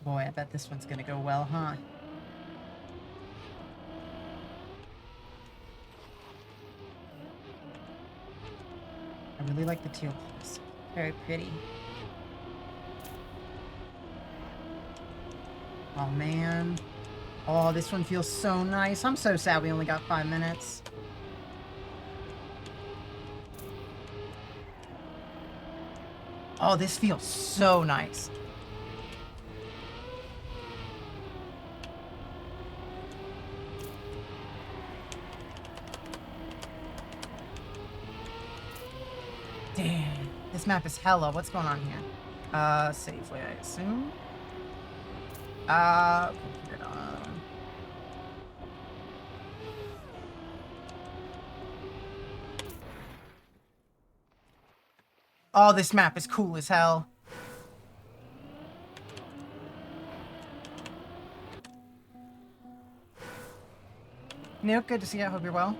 Boy, I bet this one's gonna go well, huh? I really like the teal plus. Very pretty. Oh, man. Oh, this one feels so nice. I'm so sad we only got 5 minutes. Oh, this feels so nice. Damn. This map is hella. What's going on here? Safely, I assume. Figure it out. Oh, this map is cool as hell. Nope, good to see you. I hope you're well.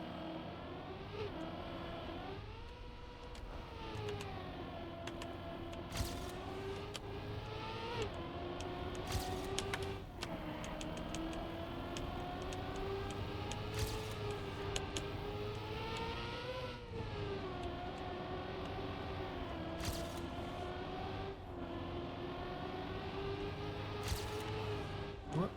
Whoop.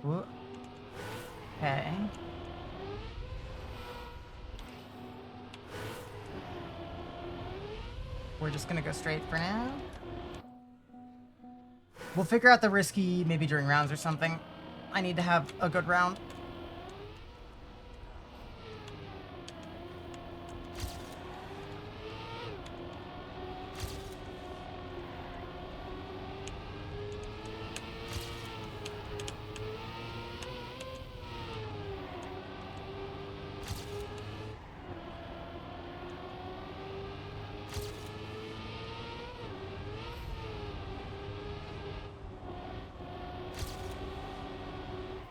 Whoop. Okay. We're just gonna go straight for now. We'll figure out the risky maybe during rounds or something. I need to have a good round.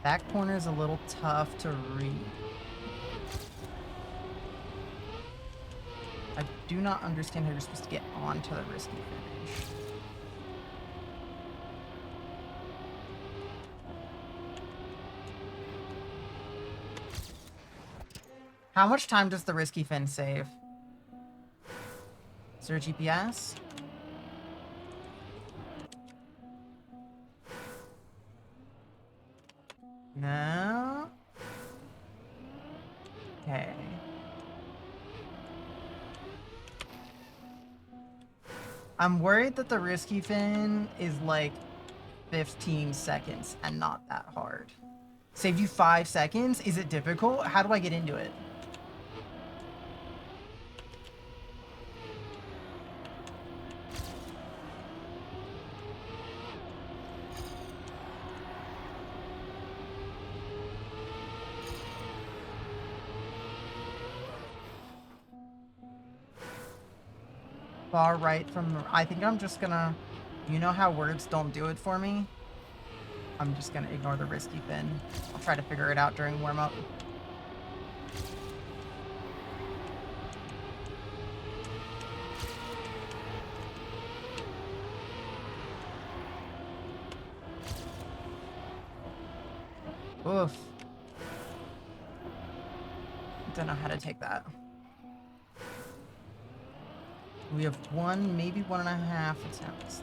That corner is a little tough to read. I do not understand how you're supposed to get onto the risky finish. How much time does the risky fin save? Is there a GPS? No? Okay. I'm worried that the risky fin is like 15 seconds and not that hard. Saved you 5 seconds? Is it difficult? How do I get into it? Far right from the... I think I'm just gonna... You know how words don't do it for me? I'm just gonna ignore the risky fin. I'll try to figure it out during warm-up. Oof. Don't know how to take that. We have 1, maybe 1.5 attempts.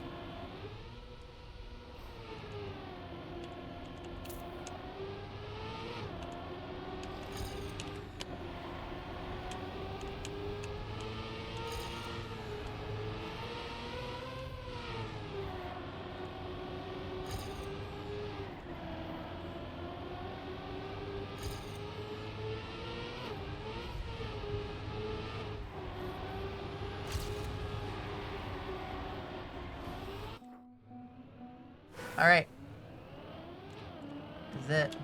All right. This is it.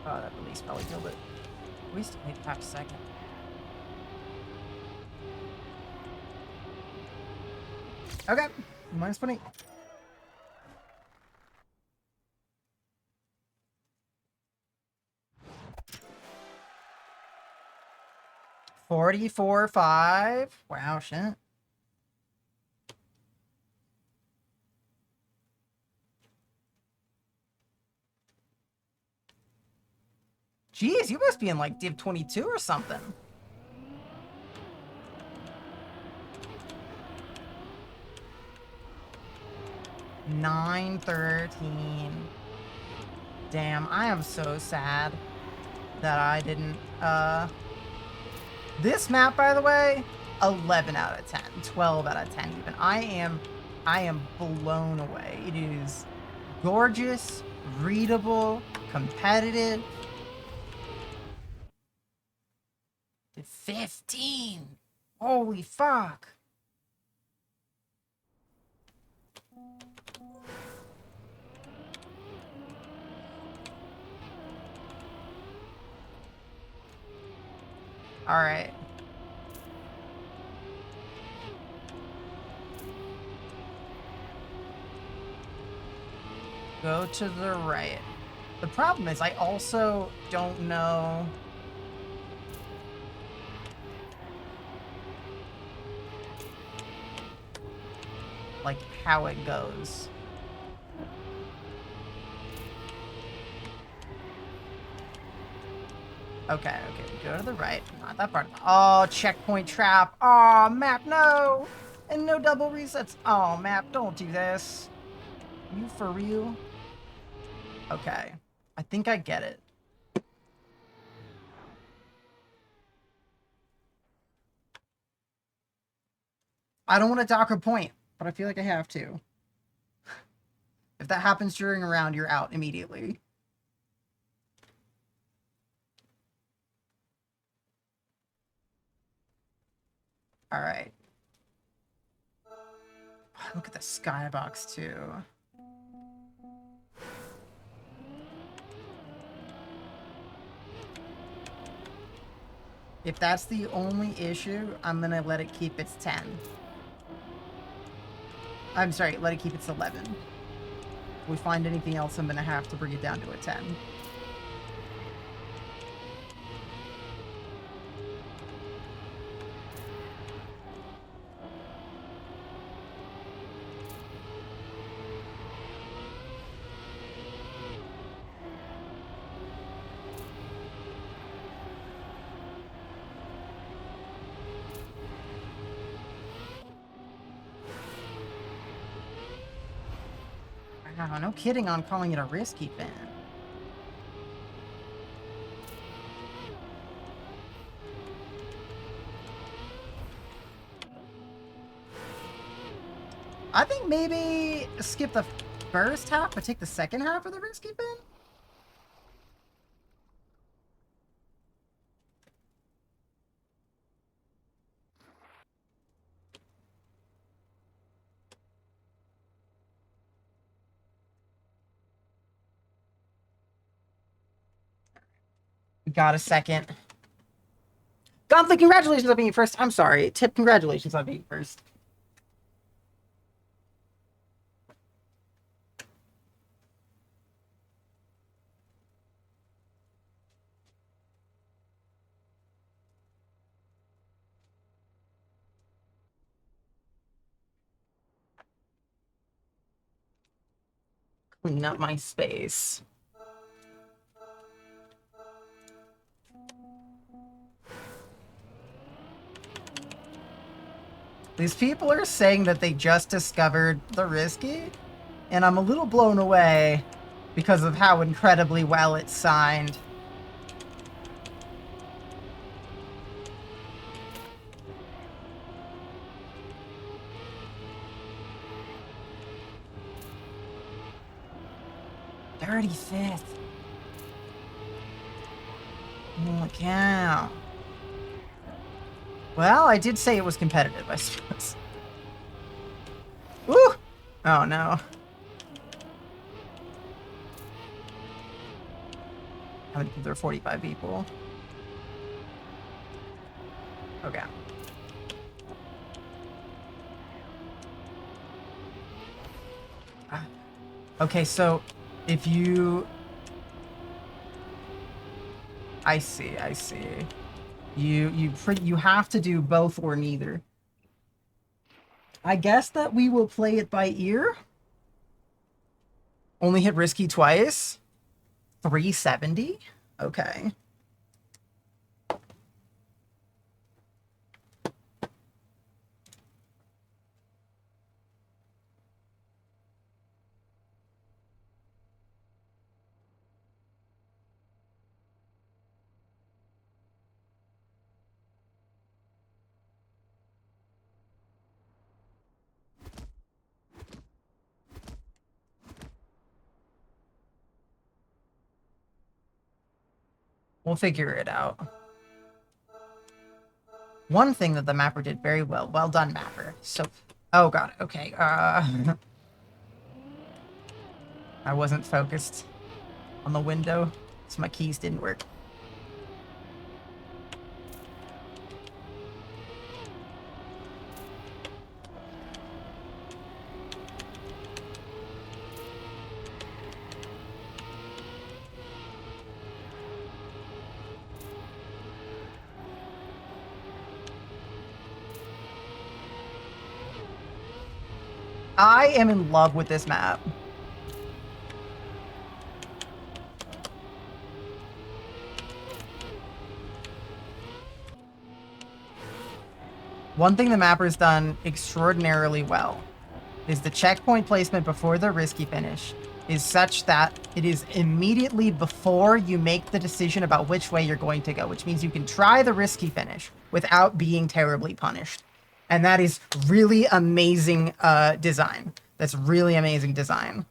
Oh, that release probably killed it. We still need half a second. Okay, minus 20. $44.5. Wow, shit. Jeez, you must be in like Div 22 or something. $9.13. Damn, I am so sad that I didn't, This map, by the way, 11 out of 10, 12 out of 10 even. I am blown away. It is gorgeous, readable, competitive. 15. Holy fuck. All right. Go to the right. The problem is I also don't know. Like how it goes. Okay, go to the right. Not that part. Oh, checkpoint trap. Oh, map, no! And no double resets. Oh, map, don't do this. You for real? Okay. I think I get it. I don't want to dock a point, but I feel like I have to. If that happens during a round, you're out immediately. All right. Look at the skybox, too. If that's the only issue, I'm going to let it keep its 10. I'm sorry, let it keep its 11. If we find anything else, I'm going to have to bring it down to a 10. Wow, no kidding on calling it a risky fin. I think maybe skip the first half, but take the second half of the risky fin? We got a second. Gonfly, congratulations on being first. I'm sorry. Tip, congratulations on being first. Clean up my space. These people are saying that they just discovered the risky, and I'm a little blown away because of how incredibly well it's signed. Dirty fifth. Holy cow. Well, I did say it was competitive, I suppose. Woo! Oh no. How many people? There are 45 people. Okay. Okay, so if you... I see. You have to do both or neither. I guess that we will play it by ear. Only hit risky twice. 370? Okay. We'll figure it out. One thing that the mapper did very well. Well done, mapper. So... Oh, God. Okay. I wasn't focused on the window, so my keys didn't work. I am in love with this map. One thing the mapper's done extraordinarily well is the checkpoint placement before the risky finish is such that it is immediately before you make the decision about which way you're going to go, which means you can try the risky finish without being terribly punished. And that is really amazing design. That's really amazing design.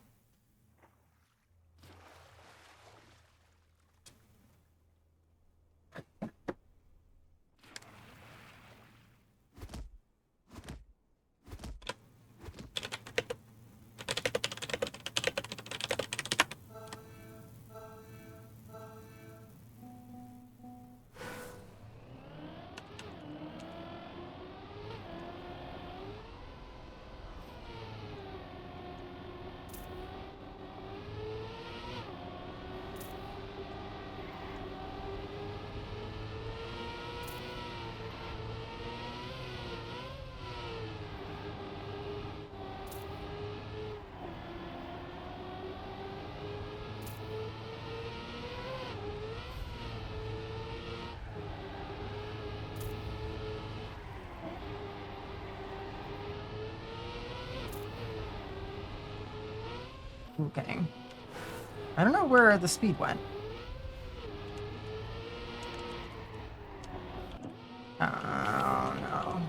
Okay. I don't know where the speed went. Oh, no.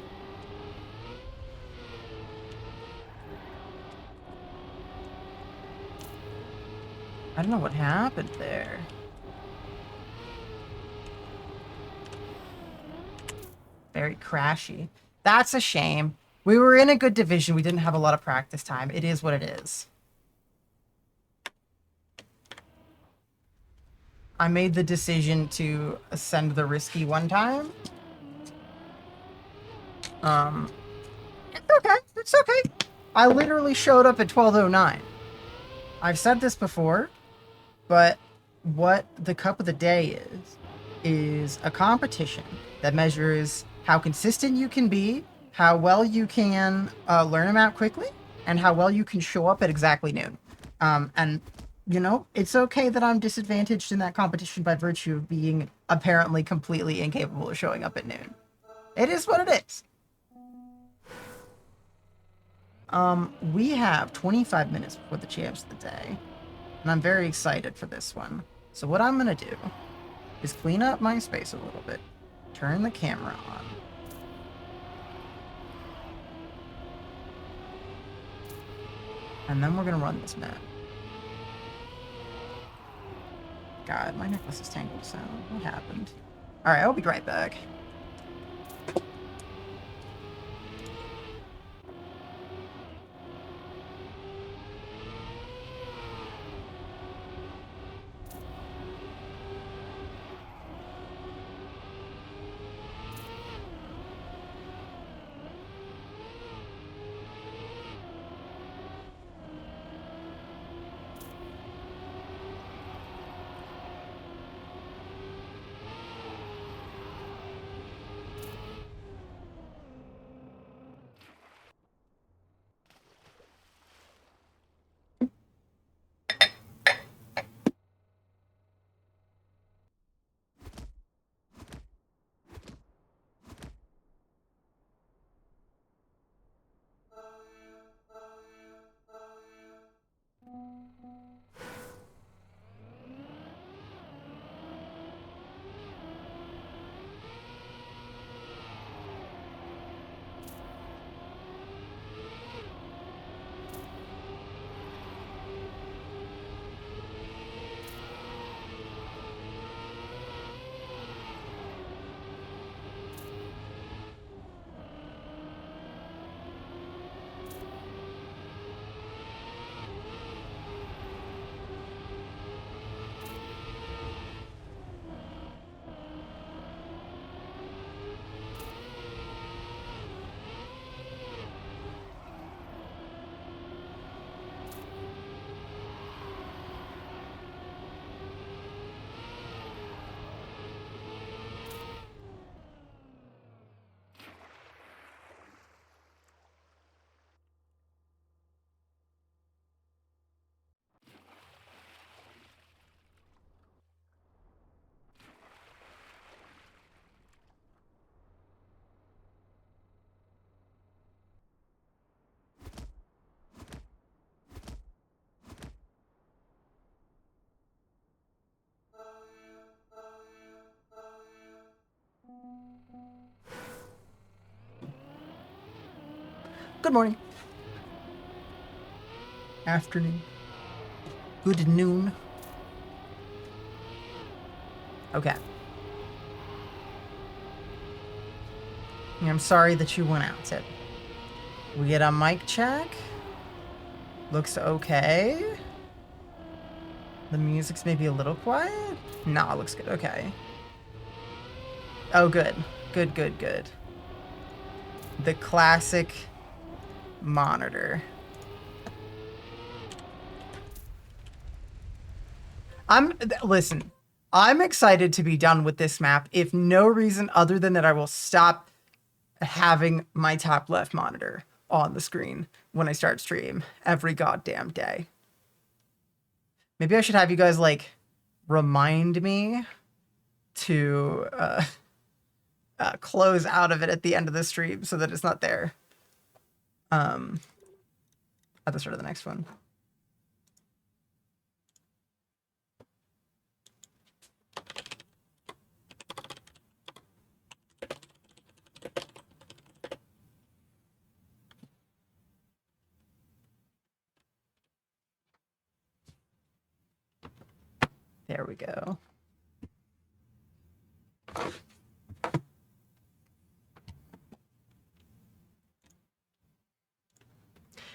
I don't know what happened there. Very crashy. That's a shame. We were in a good division. We didn't have a lot of practice time. It is what it is. I made the decision to ascend the risky one time. It's okay. It's okay. I literally showed up at 12:09. I've said this before, but what the Cup of the Day is a competition that measures how consistent you can be, how well you can learn a map quickly, and how well you can show up at exactly noon. And, you know, it's okay that I'm disadvantaged in that competition by virtue of being apparently completely incapable of showing up at noon. It is what it is. We have 25 minutes before the champs of the day, and I'm very excited for this one. So what I'm gonna do is clean up my space a little bit, turn the camera on, and then we're gonna run this map. God, my necklace is tangled, so what happened? Alright, I'll be right back. Good morning. Afternoon. Good noon. Okay. I'm sorry that you went out, Sid. We get a mic check. Looks okay. The music's maybe a little quiet? Nah, it looks good. Okay. Oh, good. Good, good, good. The classic monitor. Listen, I'm excited to be done with this map, if no reason other than that I will stop having my top left monitor on the screen when I start stream every goddamn day. Maybe I should have you guys, like, remind me to close out of it at the end of the stream so that it's not there. At the start of the next one. There we go.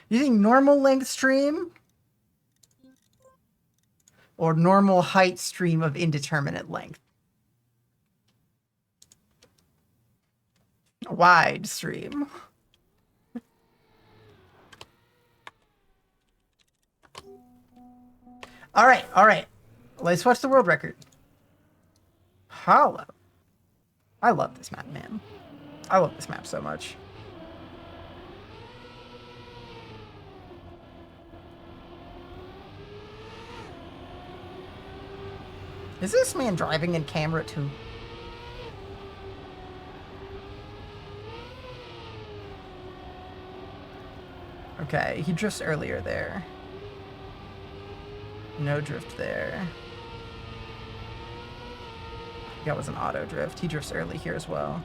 You think normal length stream or normal height stream of indeterminate length? Wide stream. All right, all right. Let's watch the world record. Hollow. I love this map, man. I love this map so much. Is this man driving in camera too? Okay, he drifts earlier there. No drift there. That was an auto drift. He drifts early here as well.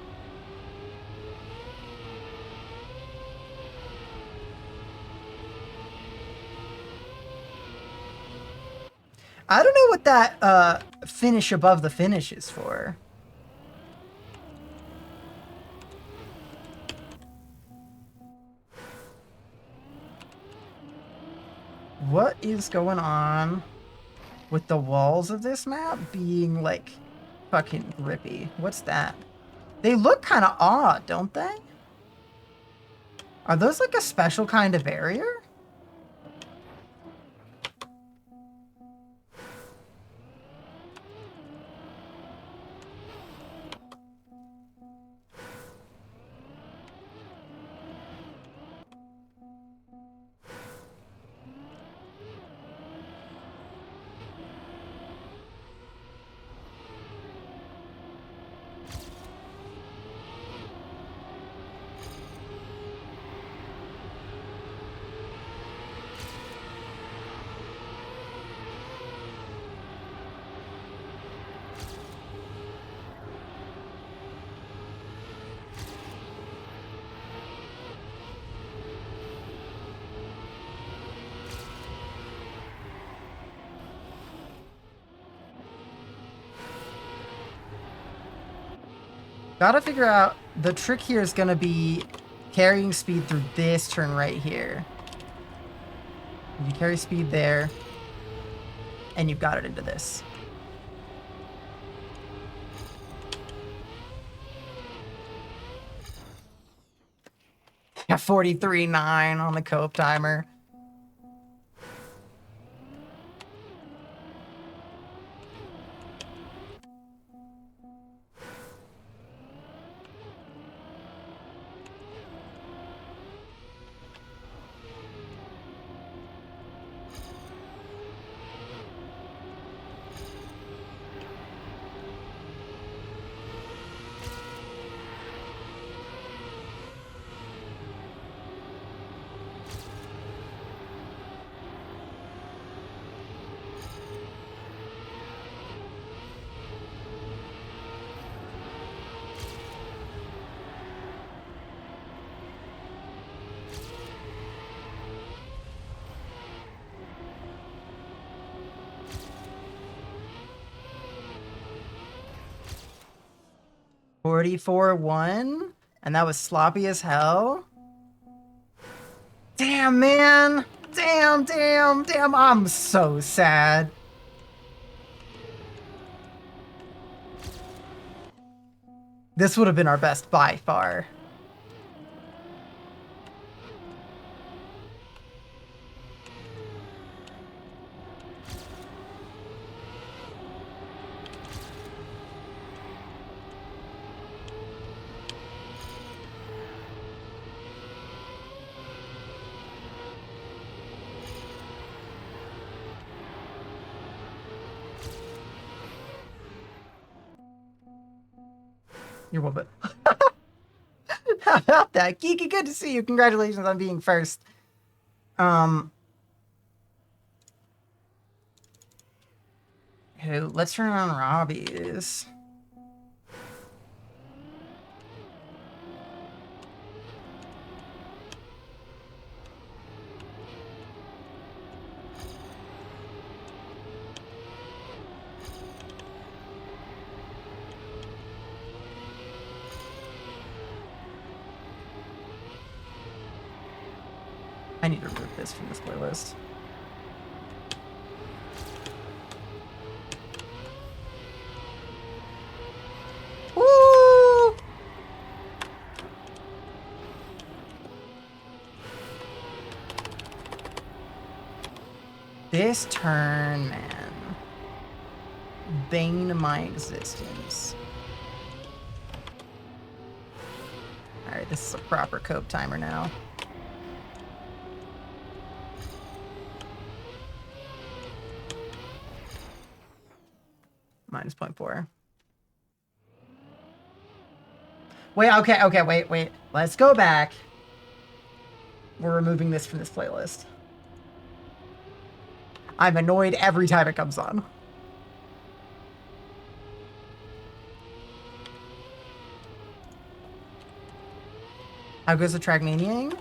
I don't know what that finish above the finish is for. What is going on with the walls of this map being, like, fucking grippy? What's that? They look kind of odd, don't they? Are those, like, a special kind of barrier? Gotta figure out, the trick here is gonna be carrying speed through this turn right here. You carry speed there, and you've got it into this. Got 43.9 on the cope timer. 44-1? And that was sloppy as hell? Damn, man! Damn, I'm so sad. This would have been our best by far. You're welcome. How about that? Geeky, good to see you. Congratulations on being first. Let's turn on Robbie's. I need to remove this from this playlist. Woo! This turn, man. Bane of my existence. Alright, this is a proper cope timer now. Minus 0.4. Wait, okay, wait. Let's go back. We're removing this from this playlist. I'm annoyed every time it comes on. How goes the Trackmaniaing?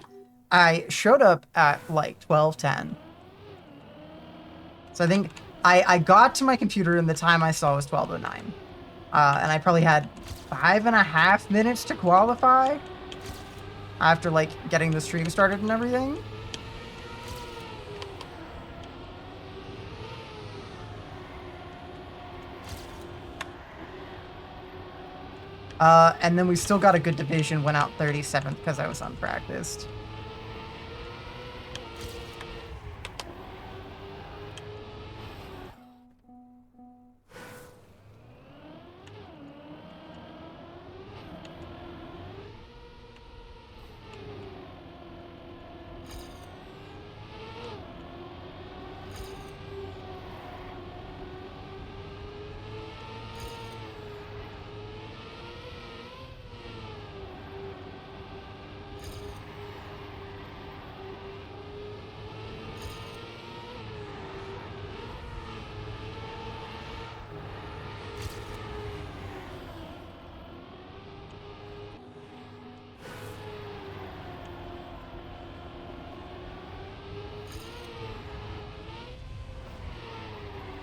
I showed up at like 12:10. So I think I got to my computer and the time I saw was 12:09. And I probably had 5.5 minutes to qualify after like getting the stream started and everything. And then we still got a good division, went out 37th because I was unpracticed.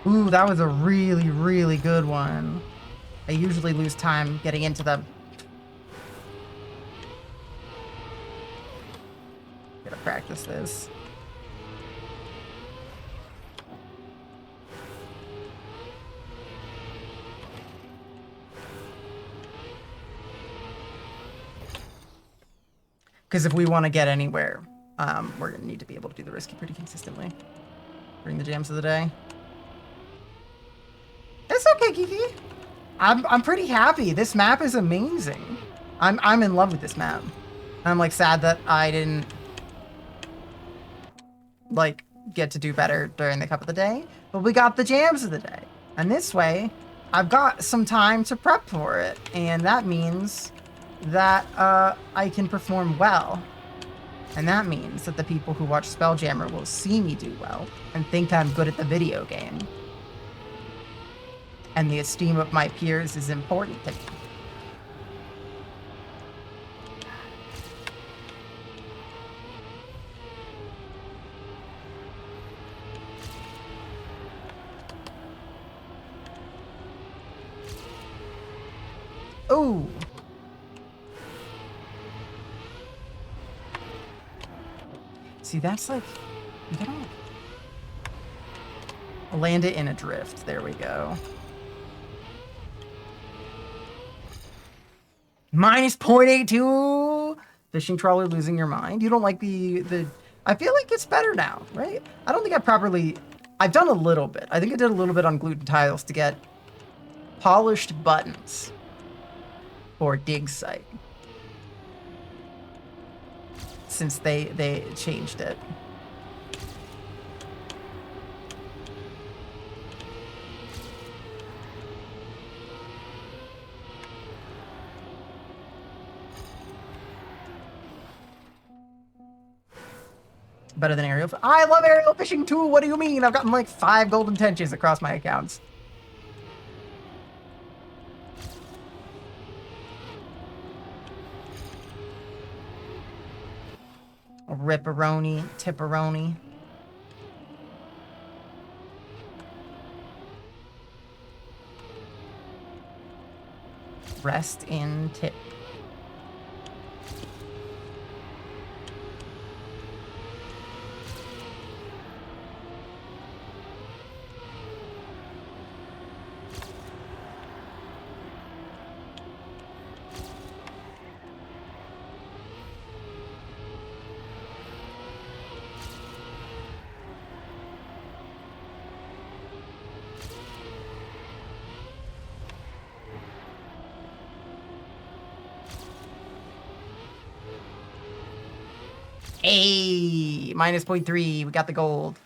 Ooh, that was a really, really good one. I usually lose time getting into them. Gotta practice this. Because if we want to get anywhere, we're gonna need to be able to do the risky pretty consistently. Bring the jams of the day. It's okay, Kiki. I'm pretty happy. This map is amazing. I'm in love with this map. I'm like sad that I didn't like get to do better during the cup of the day, but we got the jams of the day. And this way, I've got some time to prep for it, and that means that I can perform well. And that means that the people who watch Spelljammer will see me do well and think I'm good at the video game. And the esteem of my peers is important to me. Ooh. See, that's like, you gotta land it in a drift. There we go. Minus 0.82. Fishing trawler losing your mind. You don't like the. I feel like it's better now, right? I don't think I've done a little bit. I think I did a little bit on gluten tiles to get polished buttons for dig site. Since they changed it. Better than aerial. I love aerial fishing too. What do you mean? I've gotten like 5 golden tenches across my accounts. Ripperoni, tipperoni. Rest in tip. Hey, minus 0.3. We got the gold.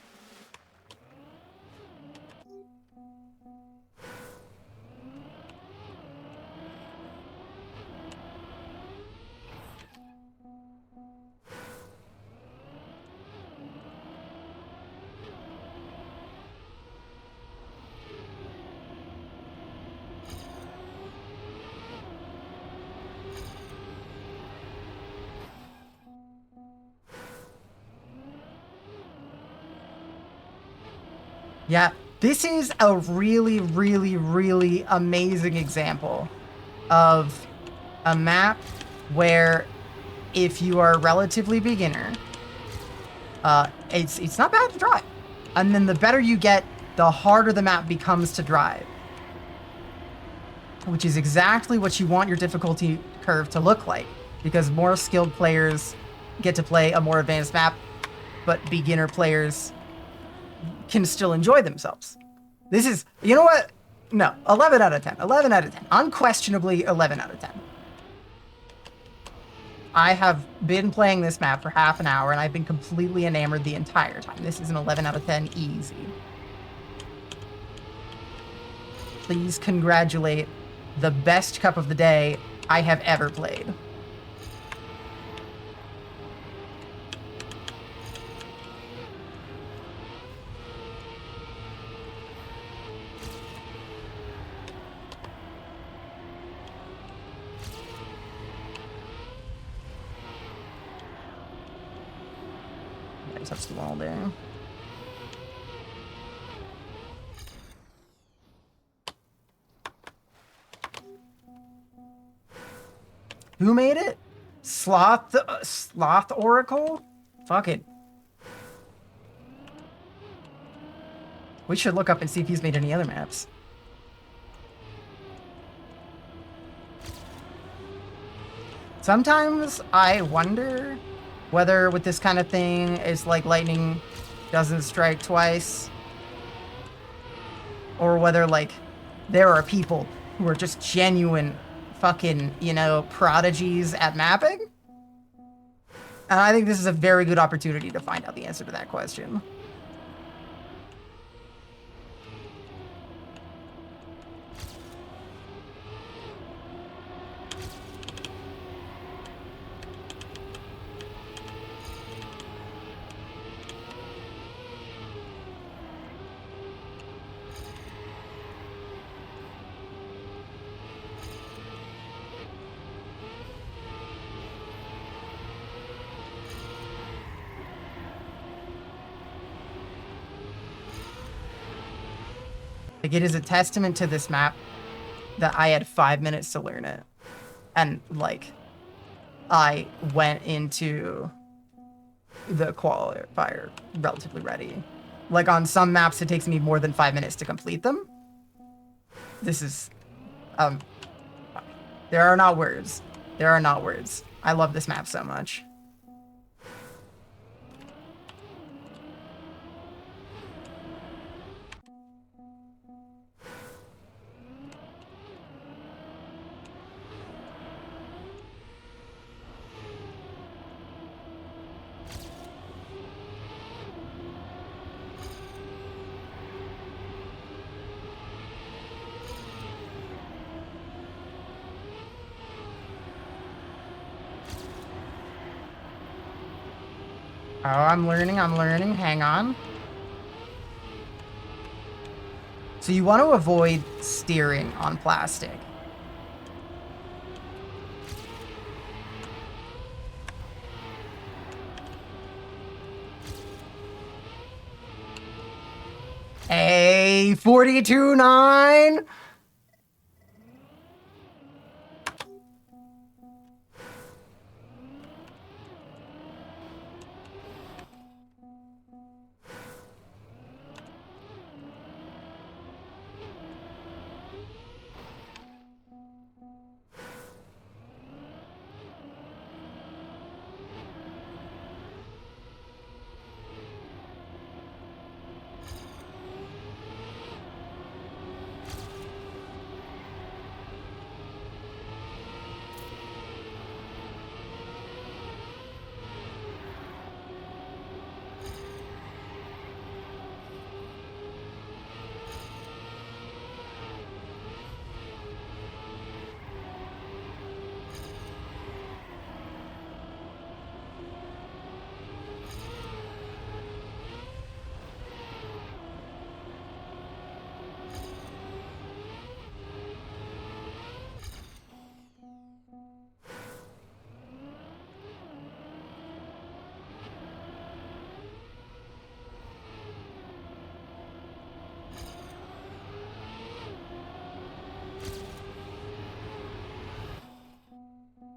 Yeah, this is a really, really, really amazing example of a map where if you are a relatively beginner, it's not bad to drive. And then the better you get, the harder the map becomes to drive. Which is exactly what you want your difficulty curve to look like. Because more skilled players get to play a more advanced map, but beginner players can still enjoy themselves. This is, you know what? No, 11 out of 10. 11 out of 10. Unquestionably 11 out of 10. I have been playing this map for half an hour and I've been completely enamored the entire time. This is an 11 out of 10 easy. Please congratulate the best cup of the day I have ever played. Touch the wall there. Who made it? Sloth Oracle? Fuck it. We should look up and see if he's made any other maps. Sometimes I wonder whether with this kind of thing, it's like lightning doesn't strike twice. Or whether, like, there are people who are just genuine fucking, you know, prodigies at mapping. And I think this is a very good opportunity to find out the answer to that question. Like, it is a testament to this map that I had 5 minutes to learn it. And, like, I went into the qualifier relatively ready. Like on some maps, it takes me more than 5 minutes to complete them. This is, there are not words. There are not words. I love this map so much. Oh, I'm learning. Hang on. So you want to avoid steering on plastic. A 42.9.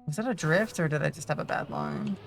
Was that a drift or did I just have a bad line?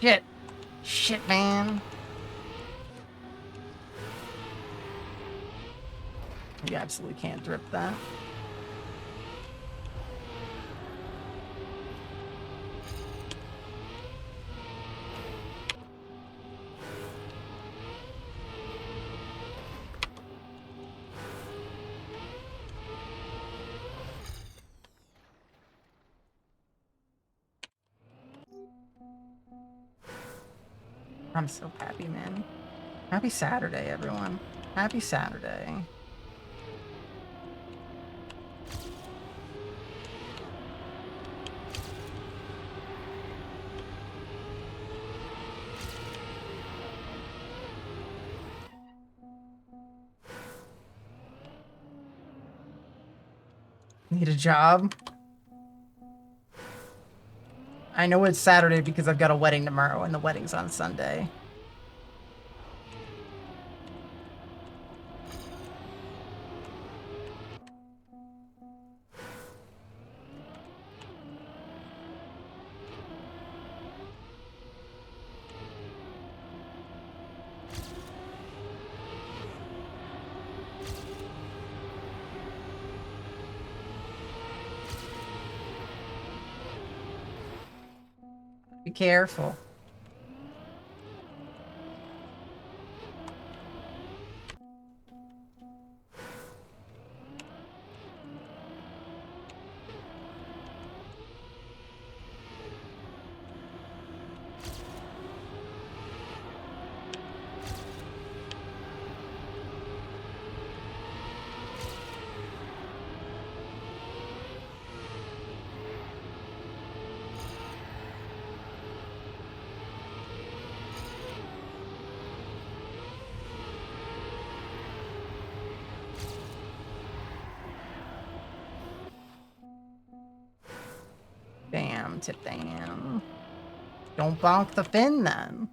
Shit. Shit, man. You absolutely can't drip that. I'm so happy, man. Happy Saturday, everyone. Happy Saturday. Need a job? I know it's Saturday because I've got a wedding tomorrow and the wedding's on Sunday. Be careful. Bam, tip bam. Don't bonk the fin then.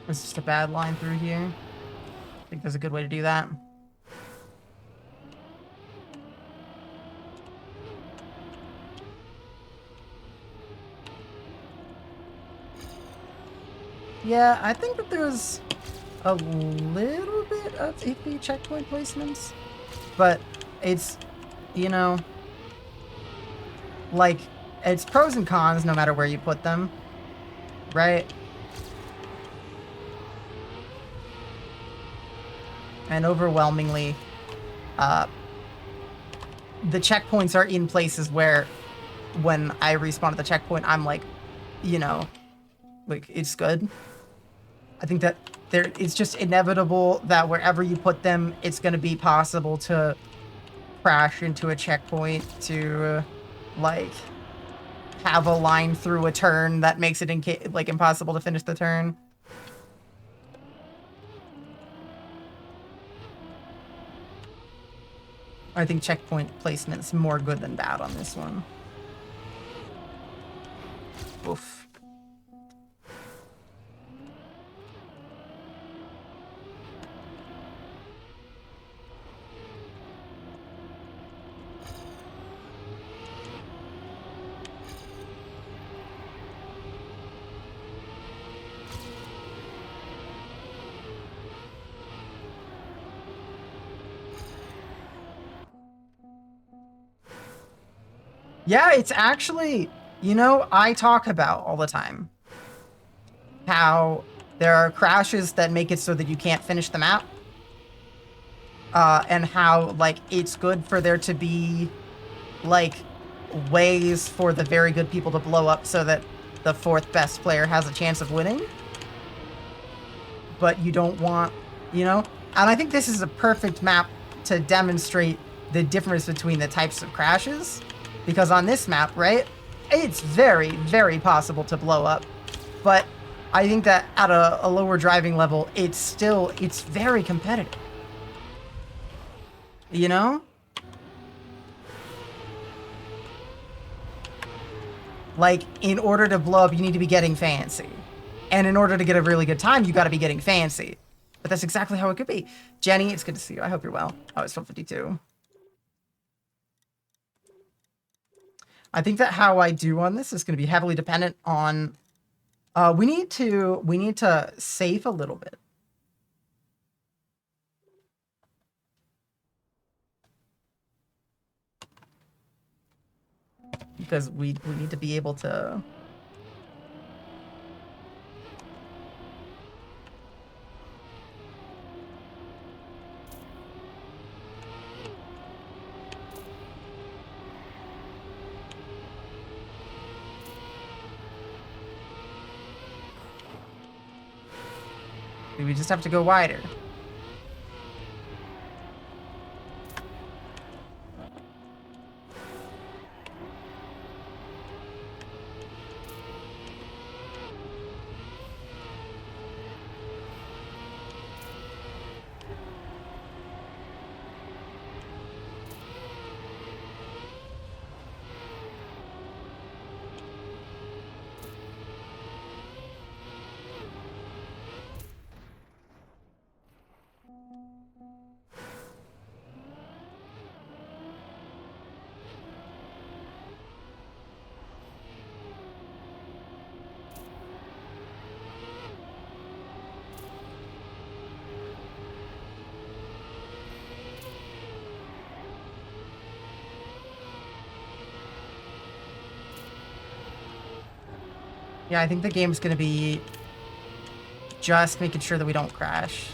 It's just a bad line through here. I think there's a good way to do that. Yeah, I think that there's a little bit of iffy checkpoint placements, but it's, you know, like, it's pros and cons no matter where you put them, right? And overwhelmingly, the checkpoints are in places where when I respawn at the checkpoint, I'm like, you know, like, it's good. I think that it's just inevitable that wherever you put them, it's going to be possible to crash into a checkpoint to, like, have a line through a turn that makes it impossible to finish the turn. I think checkpoint placement's more good than bad on this one. Oof. Yeah, it's actually, you know, I talk about all the time how there are crashes that make it so that you can't finish the map. And how, like, it's good for there to be, like, ways for the very good people to blow up so that the fourth best player has a chance of winning. But you don't want, you know? And I think this is a perfect map to demonstrate the difference between the types of crashes. Because on this map, right, it's very, very possible to blow up. But I think that at a lower driving level, it's very competitive. You know? Like, in order to blow up, you need to be getting fancy. And in order to get a really good time, you got to be getting fancy. But that's exactly how it could be. Jenny, it's good to see you. I hope you're well. Oh, it's 12:52. I think that how I do on this is going to be heavily dependent on... we need to save a little bit. Because we need to be able to... We just have to go wider. Yeah, I think the game's gonna be just making sure that we don't crash.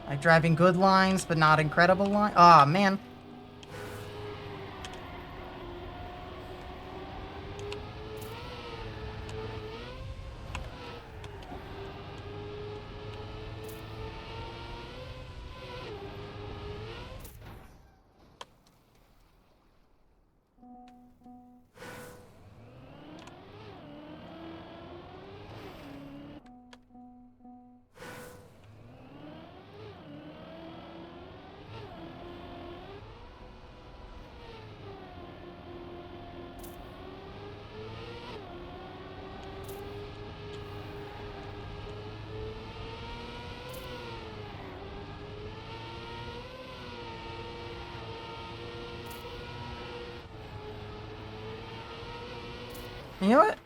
Like driving good lines, but not incredible lines. Oh, man. You know what?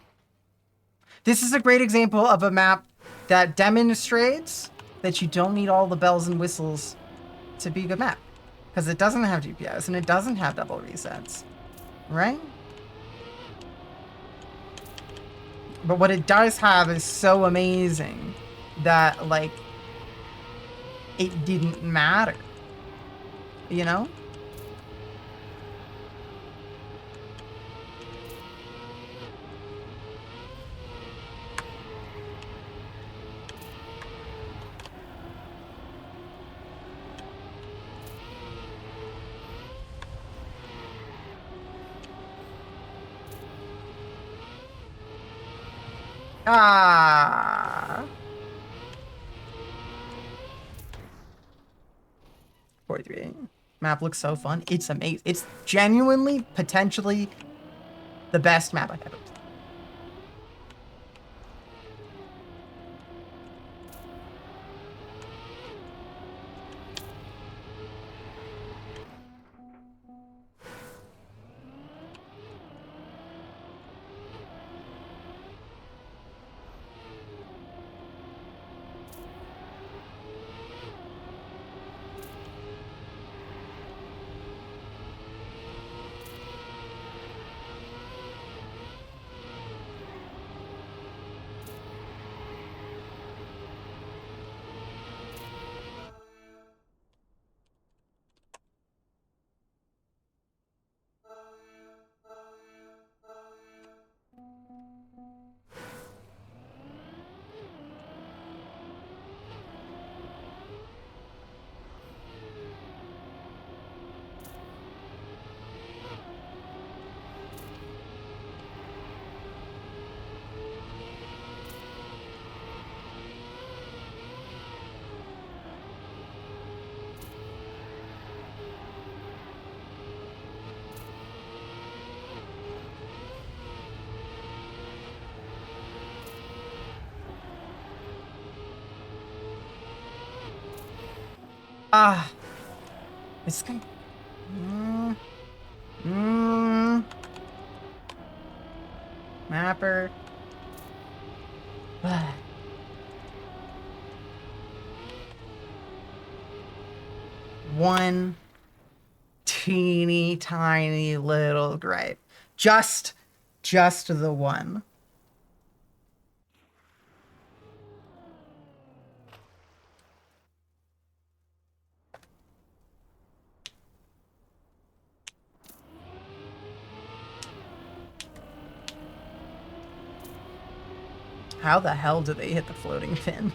This is a great example of a map that demonstrates that you don't need all the bells and whistles to be a good map. Because it doesn't have GPS and it doesn't have double resets. Right? But what it does have is so amazing that, like, it didn't matter. You know? Ah. 43. Map looks so fun. It's amazing. It's genuinely, potentially, the best map I've ever played. Ah. It's kind of... Mapper. One teeny tiny little gripe. Just the one. How the hell did they hit the floating fin?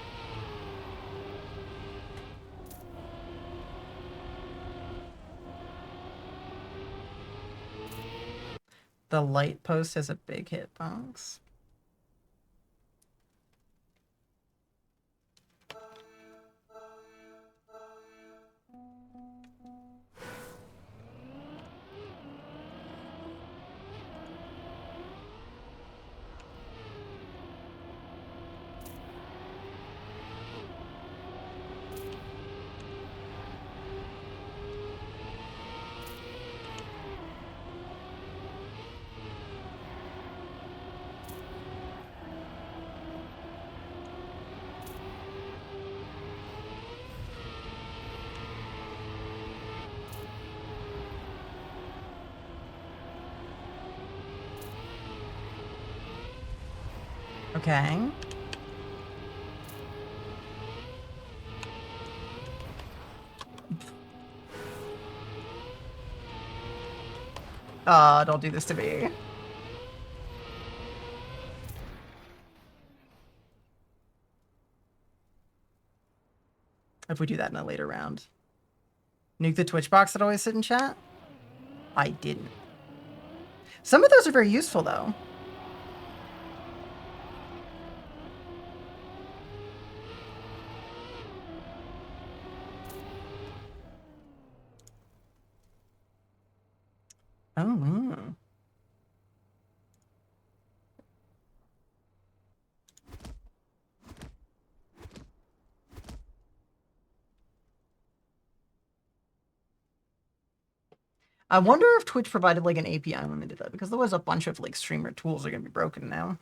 The light post has a big hitbox. Okay. Don't do this to me. If we do that in a later round. Nuke the Twitch box that always sit in chat? I didn't. Some of those are very useful, though. Oh. I wonder if Twitch provided like an API when they did that, because there was a bunch of like streamer tools are gonna be broken now.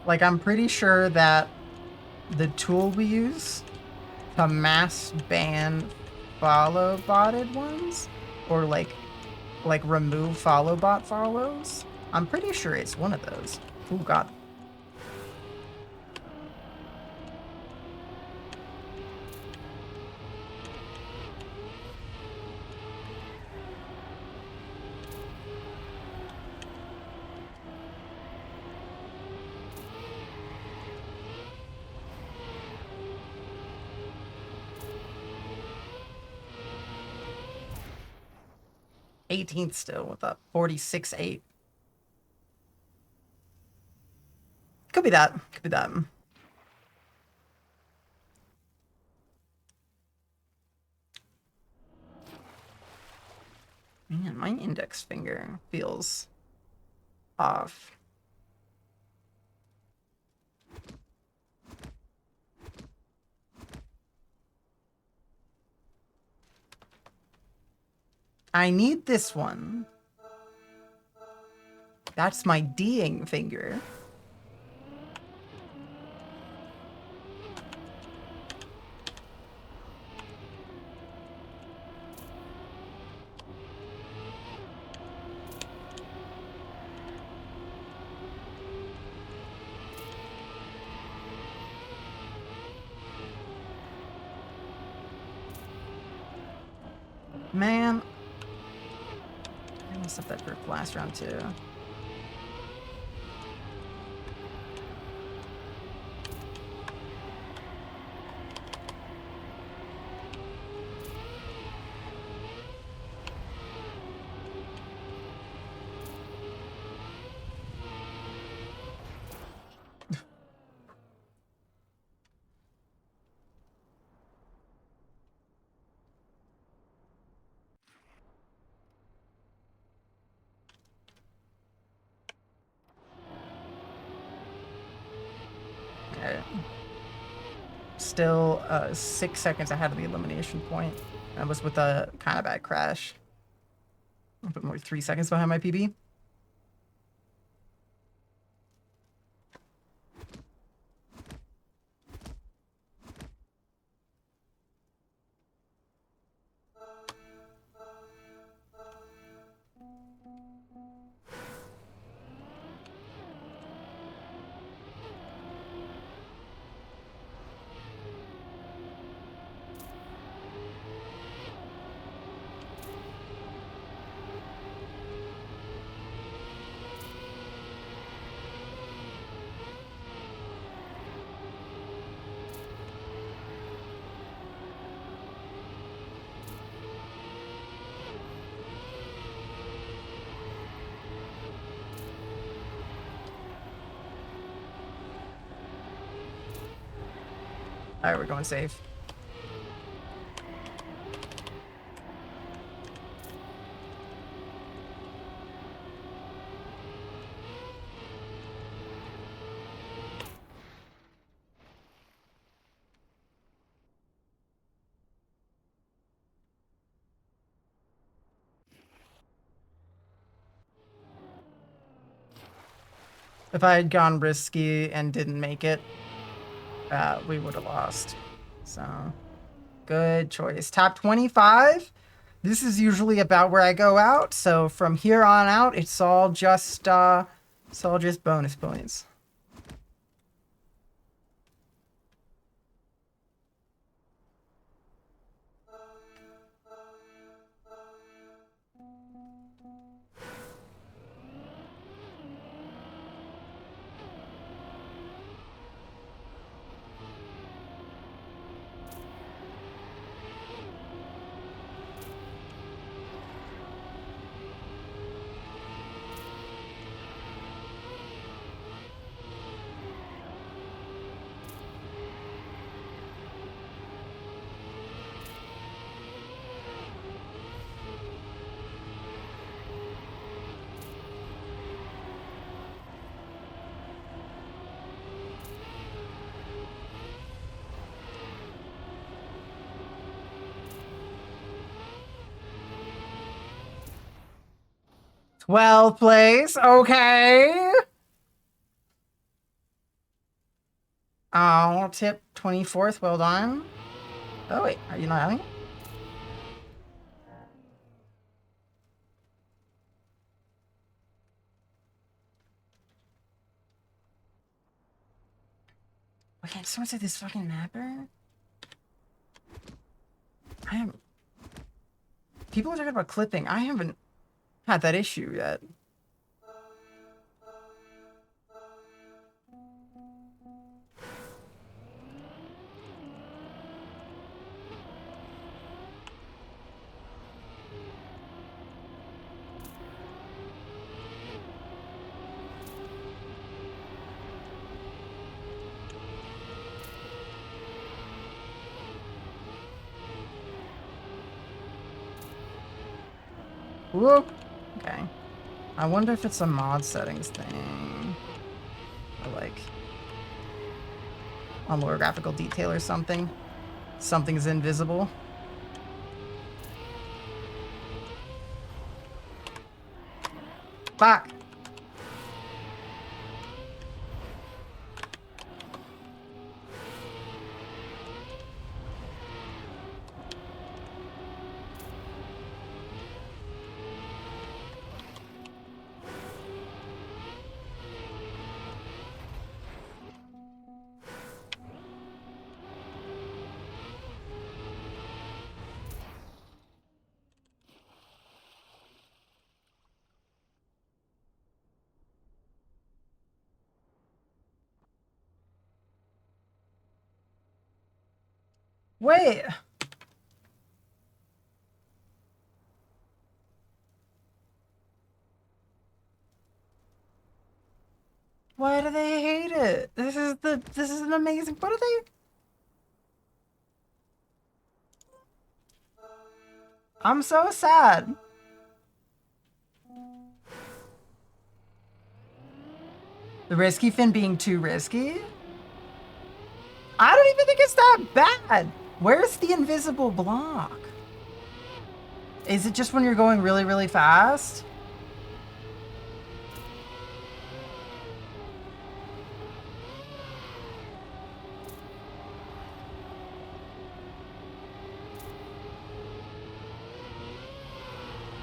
Like, I'm pretty sure that the tool we use to mass ban follow botted ones, or like remove follow bot follows, I'm pretty sure it's one of those. Oh god. '18th still with a 46-8. Could be that. Could be that. Man, my index finger feels off. I need this one. That's my D'ing finger. Man. I messed up that group last round too. Okay. Still 6 seconds ahead of the elimination point. That was with a kind of bad crash. A bit more 3 seconds behind my PB. All right, we're going safe. If I had gone risky and didn't make it, we would have lost. So, good choice. Top 25. This is usually about where I go out. So from here on out, it's all just bonus points. Well, place, okay. Oh, tip 24th, well done. Oh wait, are you not having it? Wait, can someone say this fucking mapper? People are talking about clipping. I haven't had that issue yet. Whoop. Okay. I wonder if it's a mod settings thing. Or like on lower graphical detail or something. Something's invisible. Fuck. Wait. Why do they hate it? This is an amazing. What are they? I'm so sad. The risky fin being too risky? I don't even think it's that bad. Where's the invisible block? Is it just when you're going really, really fast?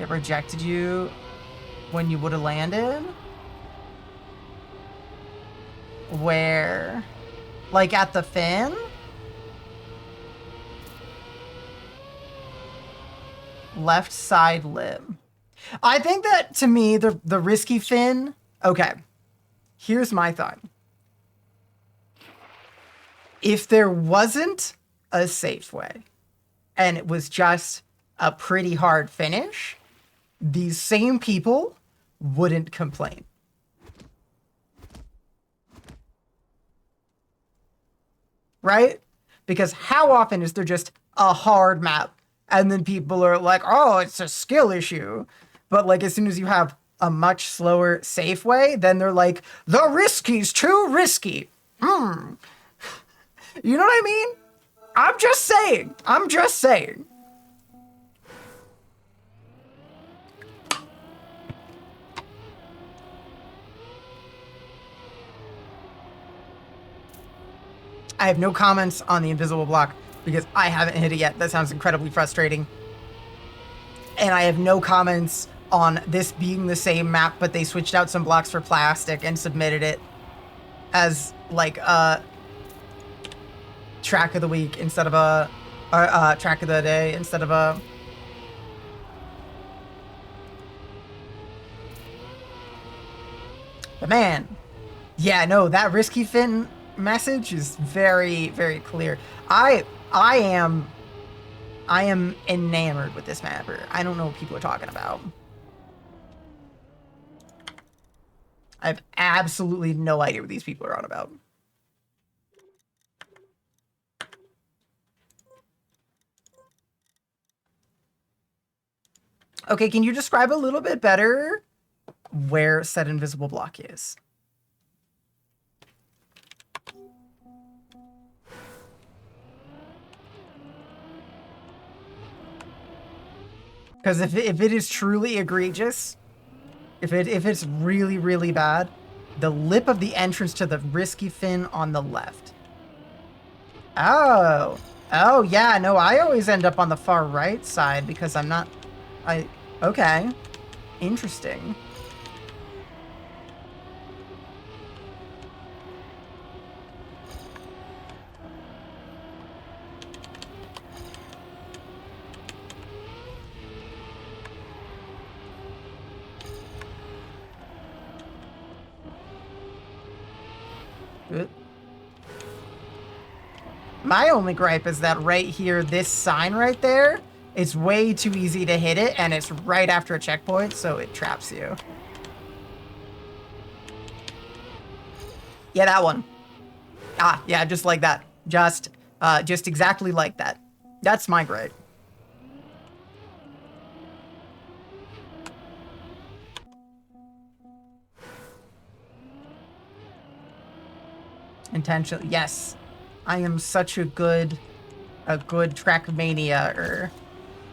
It rejected you when you would have landed? Where? Like at the fin? Left side lip. I think that, to me, the risky fin... Okay. Here's my thought. If there wasn't a safe way, and it was just a pretty hard finish, these same people wouldn't complain. Right? Because how often is there just a hard map and then people are like, oh, it's a skill issue. But like as soon as you have a much slower safe way, then they're like, the risky's too risky. You know what I mean? I'm just saying. I'm just saying. I have no comments on the invisible block because I haven't hit it yet. That sounds incredibly frustrating. And I have no comments on this being the same map, but they switched out some blocks for plastic and submitted it as like a track of the week instead of a track of the day instead of a. But man, yeah, no, that risky fin message is very, very clear. I am enamored with this mapper. I don't know what people are talking about. I have absolutely no idea what these people are on about. Okay, can you describe a little bit better where said invisible block is? Because if it is truly egregious, if it's really, really bad, the lip of the entrance to the risky fin on the left. Oh. Oh, yeah, no, I always end up on the far right side because I'm not... Okay. Interesting. Good. My only gripe is that right here, this sign right there, it's way too easy to hit it, and it's right after a checkpoint, so it traps you. Yeah, that one. Ah, yeah, just like that. Just exactly like that. That's my gripe. Intentional. Yes, I am such a good Trackmania-er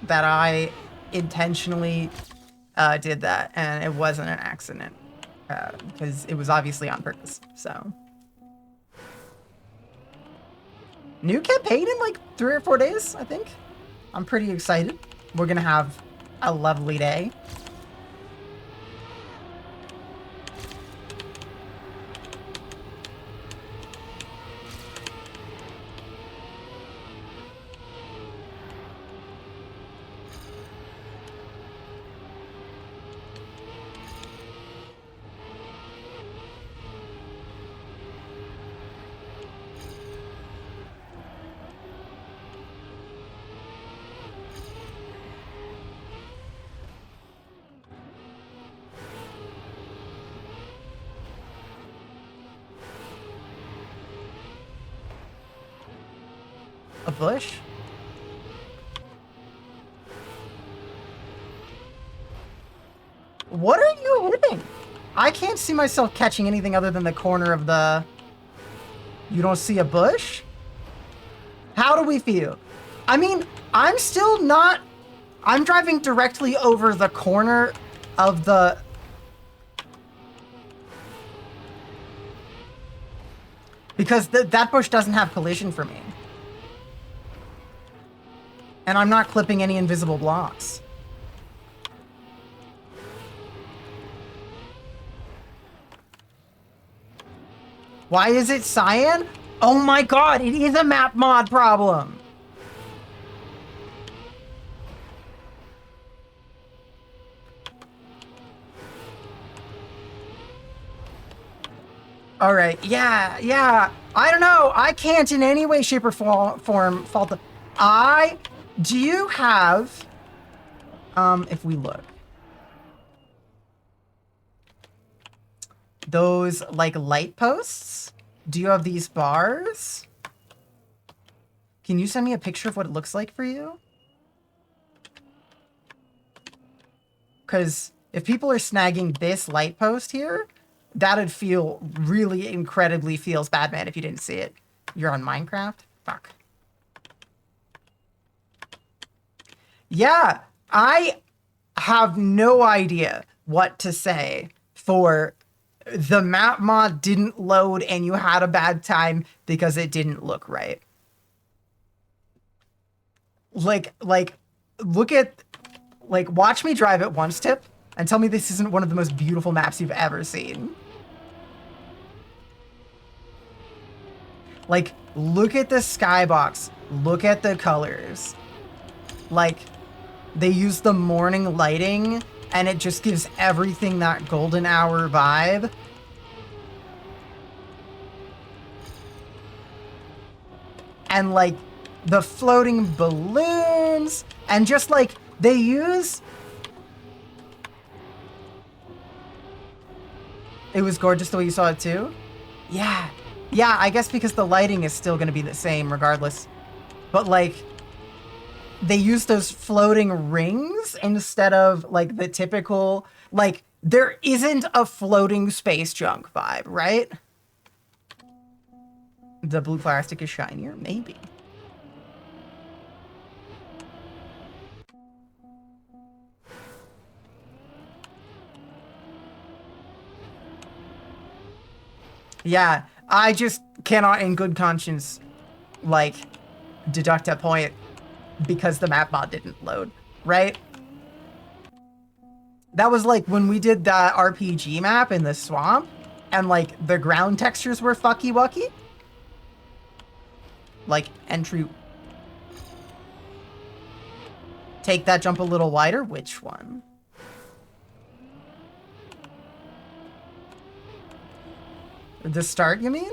that I intentionally did that, and it wasn't an accident because it was obviously on purpose. So, new campaign in like 3 or 4 days, I think. I'm pretty excited. We're gonna have a lovely day. A bush? What are you hitting? I can't see myself catching anything other than the corner of the... You don't see a bush? How do we feel? I mean, I'm still not... I'm driving directly over the corner of the... Because that bush doesn't have collision for me. And I'm not clipping any invisible blocks. Why is it cyan? Oh my god, it is a map mod problem. All right, yeah. I don't know. I can't in any way, shape, or form fault the... Do you have... if we look. Those, like, light posts? Do you have these bars? Can you send me a picture of what it looks like for you? Because if people are snagging this light post here, that'd feel really incredibly feels bad, man, if you didn't see it. You're on Minecraft? Fuck. Yeah, I have no idea what to say for the map mod didn't load and you had a bad time because it didn't look right. Like, look at, like, watch me drive it once, Tip, and tell me this isn't one of the most beautiful maps you've ever seen. Like, look at the skybox. Look at the colors. Like, they use the morning lighting, and it just gives everything that golden hour vibe. And, like, the floating balloons, and just, like, they use... It was gorgeous the way you saw it, too? Yeah. Yeah, I guess because the lighting is still going to be the same regardless. But, like, they use those floating rings instead of, like, the typical... Like, there isn't a floating space junk vibe, right? The blue plastic is shinier? Maybe. Yeah, I just cannot in good conscience, like, deduct a point because the map mod didn't load, right? That was like when we did that RPG map in the swamp and, like, the ground textures were fucky-wucky. Like, entry... Take that jump a little wider? Which one? The start, you mean?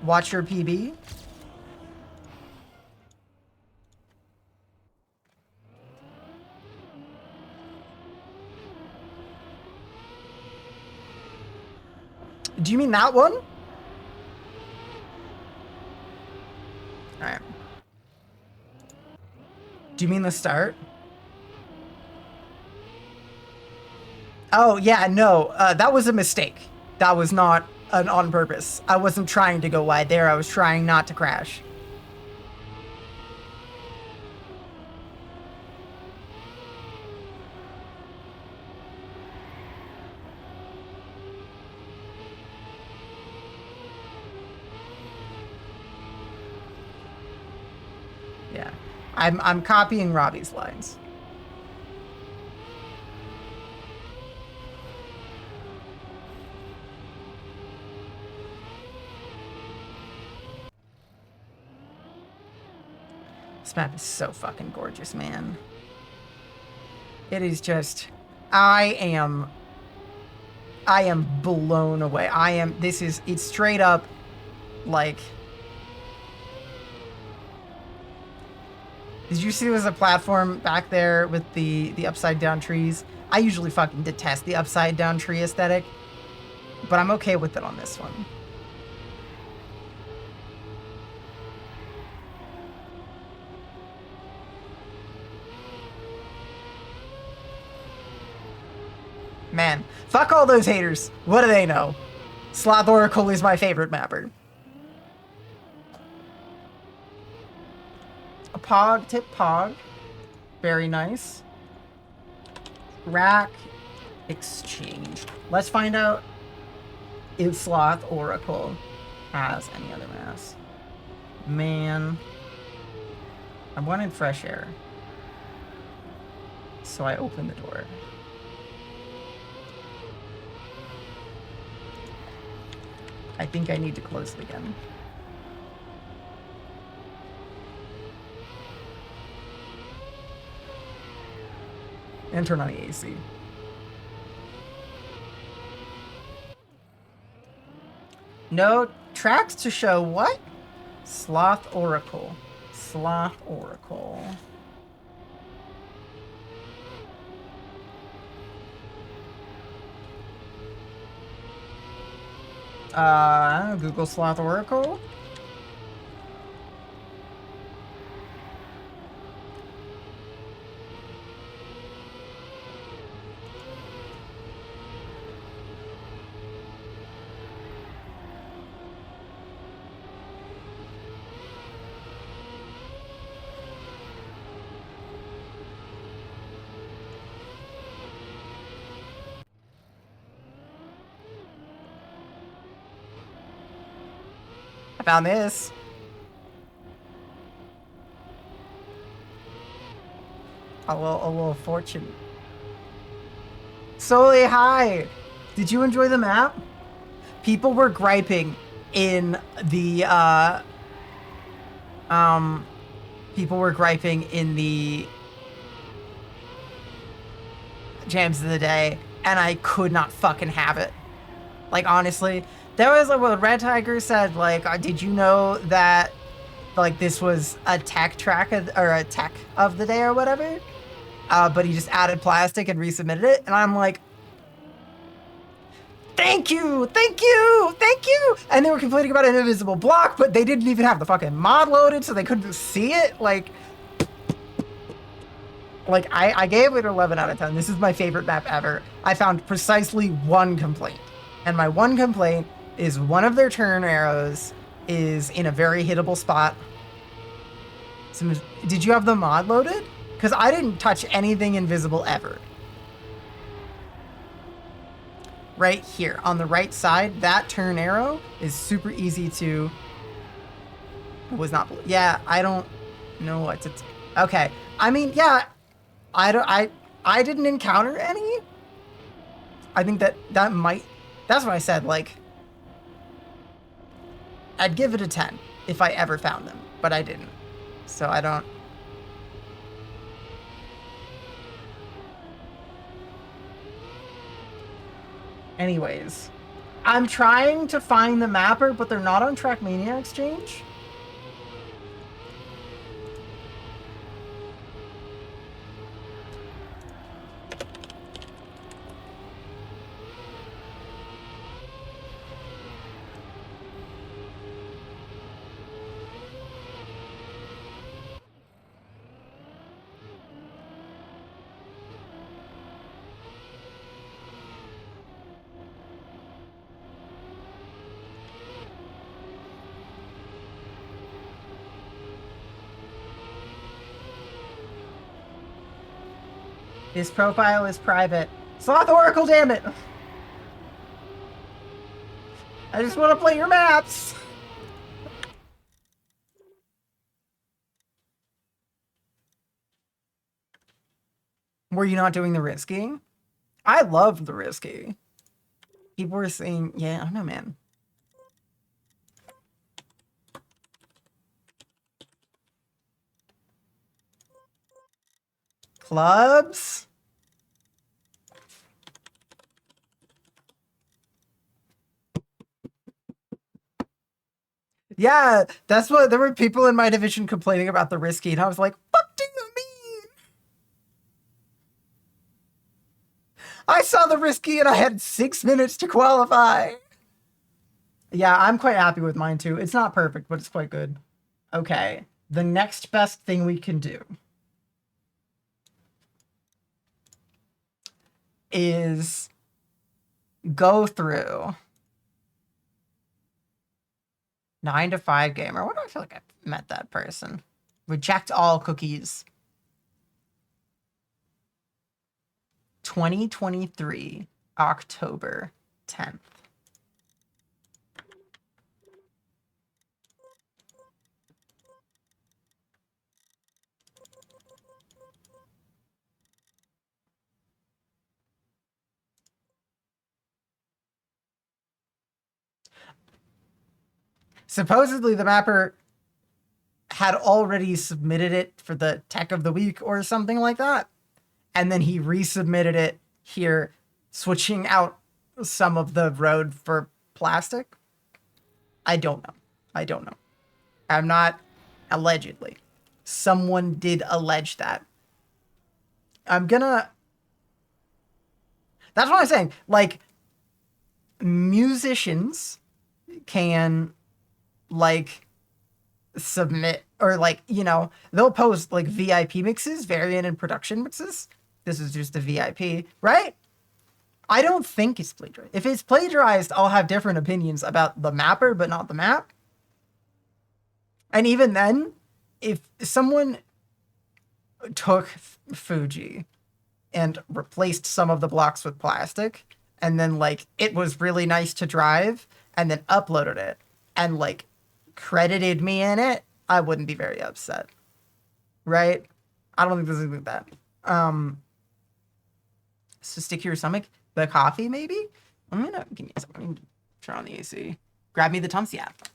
Watch your PB? Do you mean that one? Alright. Do you mean the start? Oh, yeah, no. That was a mistake. That was not an on purpose. I wasn't trying to go wide there. I was trying not to crash. Yeah. I'm copying Robbie's lines. This map is so fucking gorgeous, man. It is just... I am blown away. It's straight up, like... Did you see there was a platform back there with the upside down trees? I usually fucking detest the upside down tree aesthetic, but I'm okay with it on this one. Man, fuck all those haters. What do they know? Sloth Oracle is my favorite mapper. A Pog, Tip Pog. Very nice. Rack exchange. Let's find out if Sloth Oracle has any other mass. Man. I wanted fresh air. So I opened the door. I think I need to close it again. And turn on the AC. No tracks to show what? Sloth Oracle. Sloth Oracle. Google Sloth Oracle. I found this. A little fortune. Solely hi. Did you enjoy the map? People were griping in the people were griping in the jams of the day, and I could not fucking have it. Like, honestly, there was like what Red Tiger said, like, did you know that like this was a tech track or a tech of the day or whatever? But he just added plastic and resubmitted it, and I'm like, thank you, thank you, thank you. And they were complaining about an invisible block, but they didn't even have the fucking mod loaded, so they couldn't see it. Like I gave it 11 out of 10. This is my favorite map ever. I found precisely one complaint, and my one complaint is one of their turn arrows is in a very hittable spot. Did you have the mod loaded? Because I didn't touch anything invisible ever. Right here on the right side, that turn arrow is super easy to. It was not. Yeah, I don't know what to. Okay, I mean, yeah, I didn't encounter any. I think that might. That's what I said. Like, I'd give it a 10 if I ever found them, but I didn't. So I don't. Anyways, I'm trying to find the mapper, but they're not on Trackmania Exchange. His profile is private. Sloth Oracle, damn it! I just want to play your maps! Were you not doing the risky? I loved the risky. People were saying, yeah, I don't know, man. Clubs? Yeah, that's what there were people in my division complaining about the risky, and I was like, fuck do you mean? I saw the risky and I had 6 minutes to qualify. Yeah, I'm quite happy with mine too. It's not perfect, but it's quite good. Okay, the next best thing we can do is go through 9 to 5 gamer. What do I feel like I met that person? Reject all cookies. 2023, October 10th. Supposedly the mapper had already submitted it for the tech of the week or something like that. And then he resubmitted it here, switching out some of the road for plastic. I don't know. I don't know. I'm not allegedly. Someone did allege that. I'm gonna. That's what I'm saying. Like, musicians can, like, submit or, like, you know, they'll post like VIP mixes, variant and production mixes. This is just a VIP, right? I don't think it's plagiarized. If it's plagiarized, I'll have different opinions about the mapper, but not the map. And even then, if someone took Fuji and replaced some of the blocks with plastic, and then, like, it was really nice to drive, and then uploaded it, and, like, credited me in it, I wouldn't be very upset. Right? I don't think there's anything like that. So stick to your stomach. The coffee, maybe? I'm gonna give me a second. Let me turn on the AC. Grab me the Tumsy app.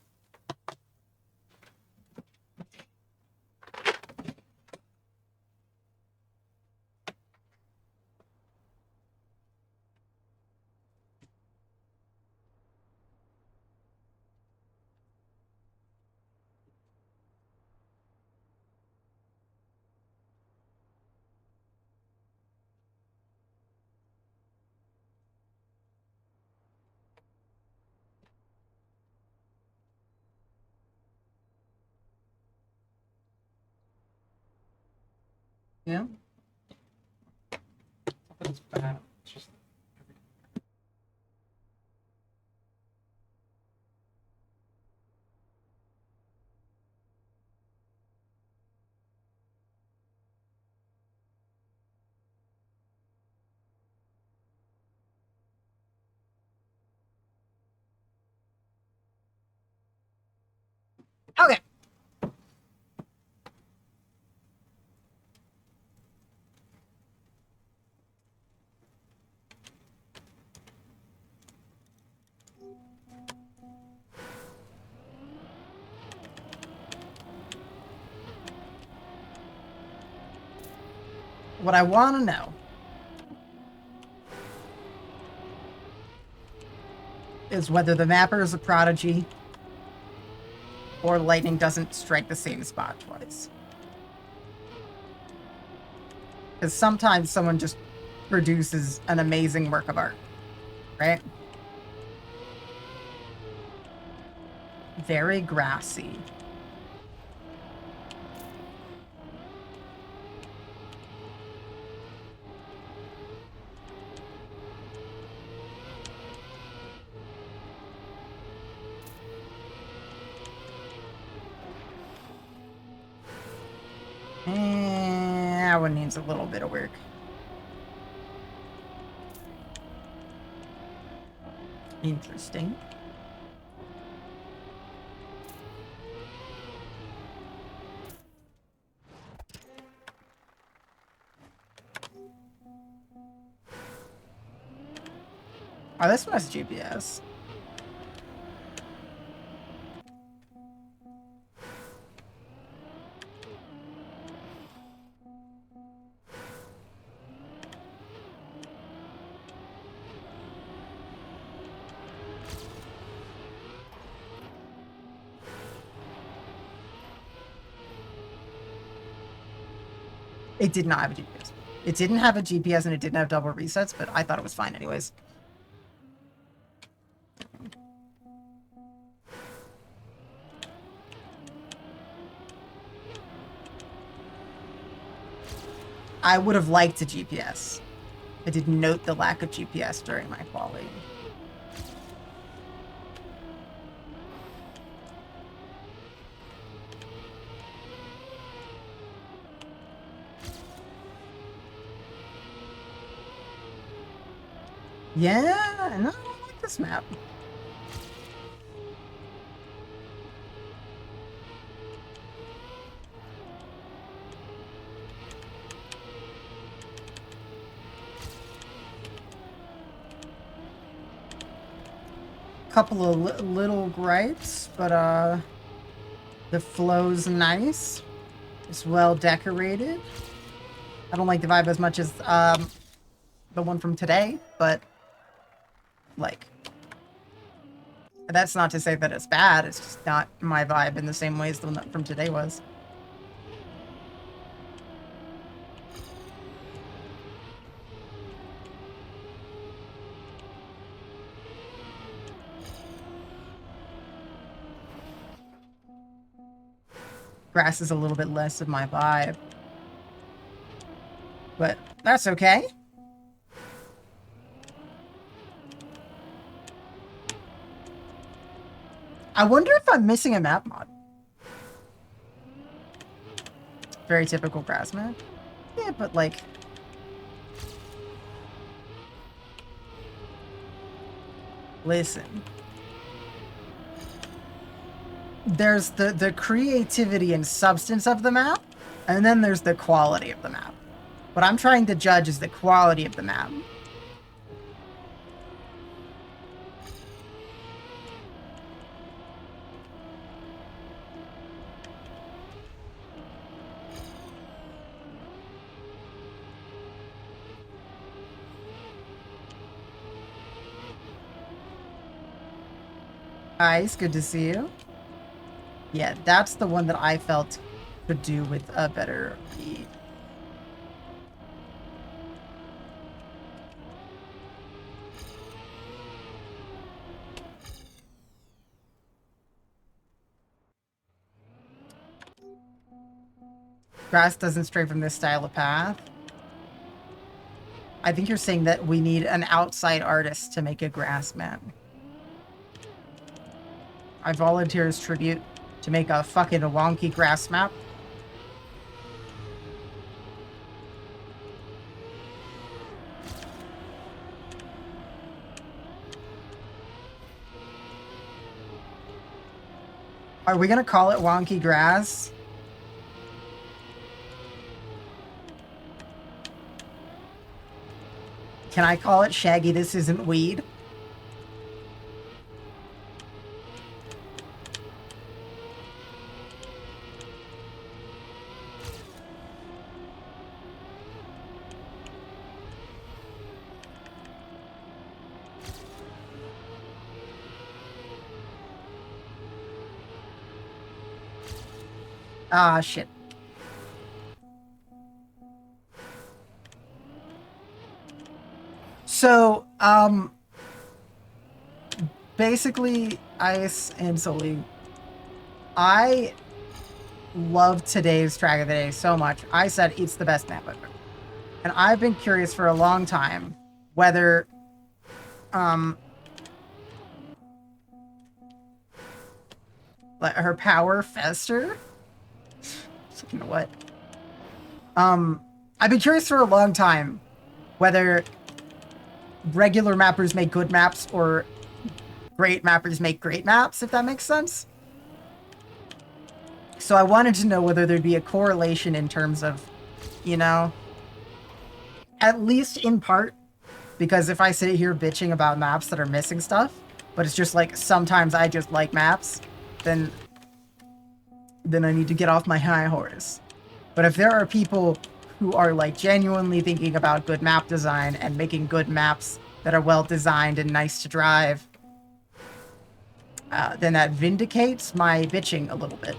Yeah. It's bad. It's just... Okay. What I want to know is whether the mapper is a prodigy or lightning doesn't strike the same spot twice. Because sometimes someone just produces an amazing work of art, right? Very grassy. That one needs a little bit of work. Interesting. Oh, this one has GPS. It did not have a GPS. It didn't have a GPS and it didn't have double resets, but I thought it was fine anyways. I would have liked a GPS. I did note the lack of GPS during my quality. Yeah, no, I like this map. Couple of little gripes, but the flow's nice. It's well decorated. I don't like the vibe as much as the one from today, but like, that's not to say that it's bad. It's just not my vibe in the same way as the one from today was. Grass is a little bit less of my vibe, but that's okay. I wonder if I'm missing a map mod. Very typical grass map. Yeah, but like... Listen. there's the creativity and substance of the map, and then there's the quality of the map. What I'm trying to judge is the quality of the map. Nice, good to see you. Yeah, that's the one that I felt could do with a better read. Grass doesn't stray from this style of path. I think you're saying that we need an outside artist to make a grass map. I volunteer as tribute to make a fucking wonky grass map. Are we gonna call it wonky grass? Can I call it Shaggy This Isn't Weed? Ah, shit. So, basically, Ice and Sully, I love today's track of the day so much. I said it's the best map ever. And I've been curious for a long time whether, let her power fester? You know what? I've been curious for a long time whether regular mappers make good maps or great mappers make great maps, if that makes sense. So I wanted to know whether there'd be a correlation in terms of, you know, at least in part, because if I sit here bitching about maps that are missing stuff, but it's just like sometimes I just like maps, then I need to get off my high horse. But if there are people who are like genuinely thinking about good map design and making good maps that are well designed and nice to drive, then that vindicates my bitching a little bit.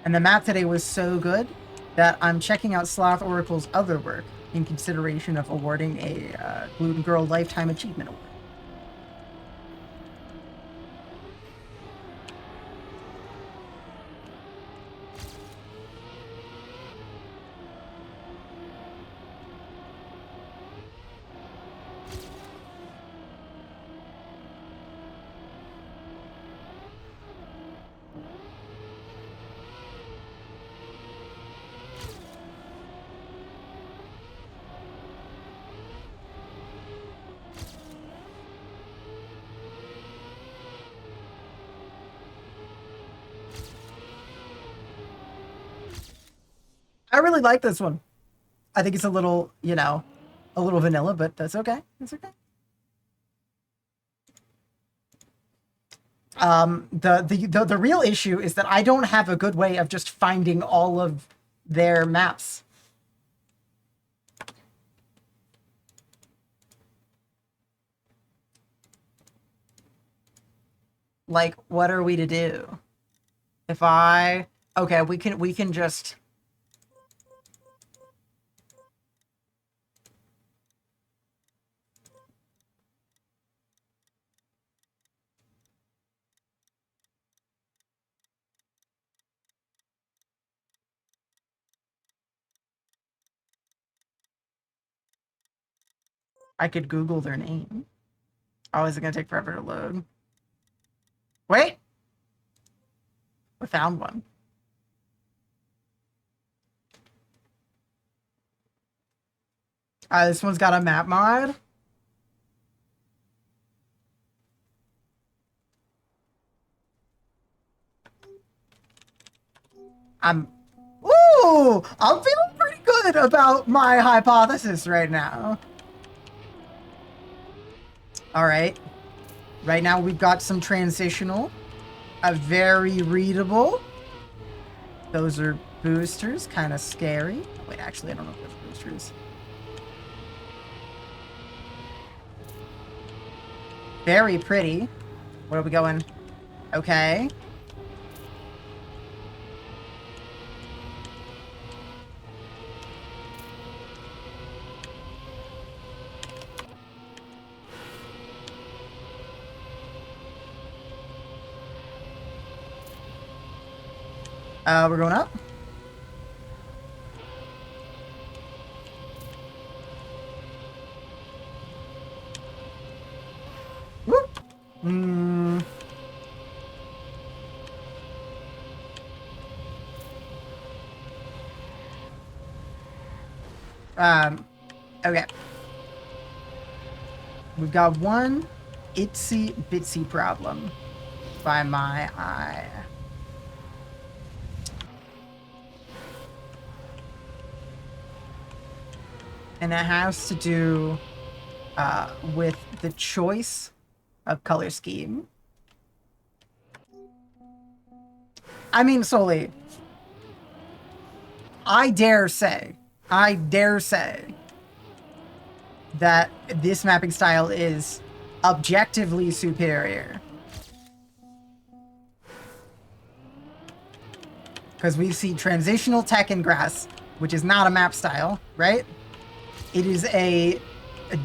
And the map today was so good that I'm checking out Sloth Oracle's other work in consideration of awarding a Gluten Girl Lifetime Achievement Award. I really like this one. I think it's a little, you know, a little vanilla, but that's okay. That's okay. The real issue is that I don't have a good way of just finding all of their maps. Like, what are we to do? If I okay, we can just I could Google their name. Oh, is it gonna take forever to load? Wait! I found one. This one's got a map mod. Ooh! I'm feeling pretty good about my hypothesis right now. Alright. Right now we've got some transitional. A very readable. Those are boosters. Kind of scary. Wait, actually, I don't know if those are boosters. Very pretty. Where are we going? Okay. We're going up. Whoop. Okay. We've got one itsy bitsy problem by my eye. And it has to do with the choice of color scheme. I mean, solely, I dare say that this mapping style is objectively superior. Because we see transitional tech and grass, which is not a map style, right? It is a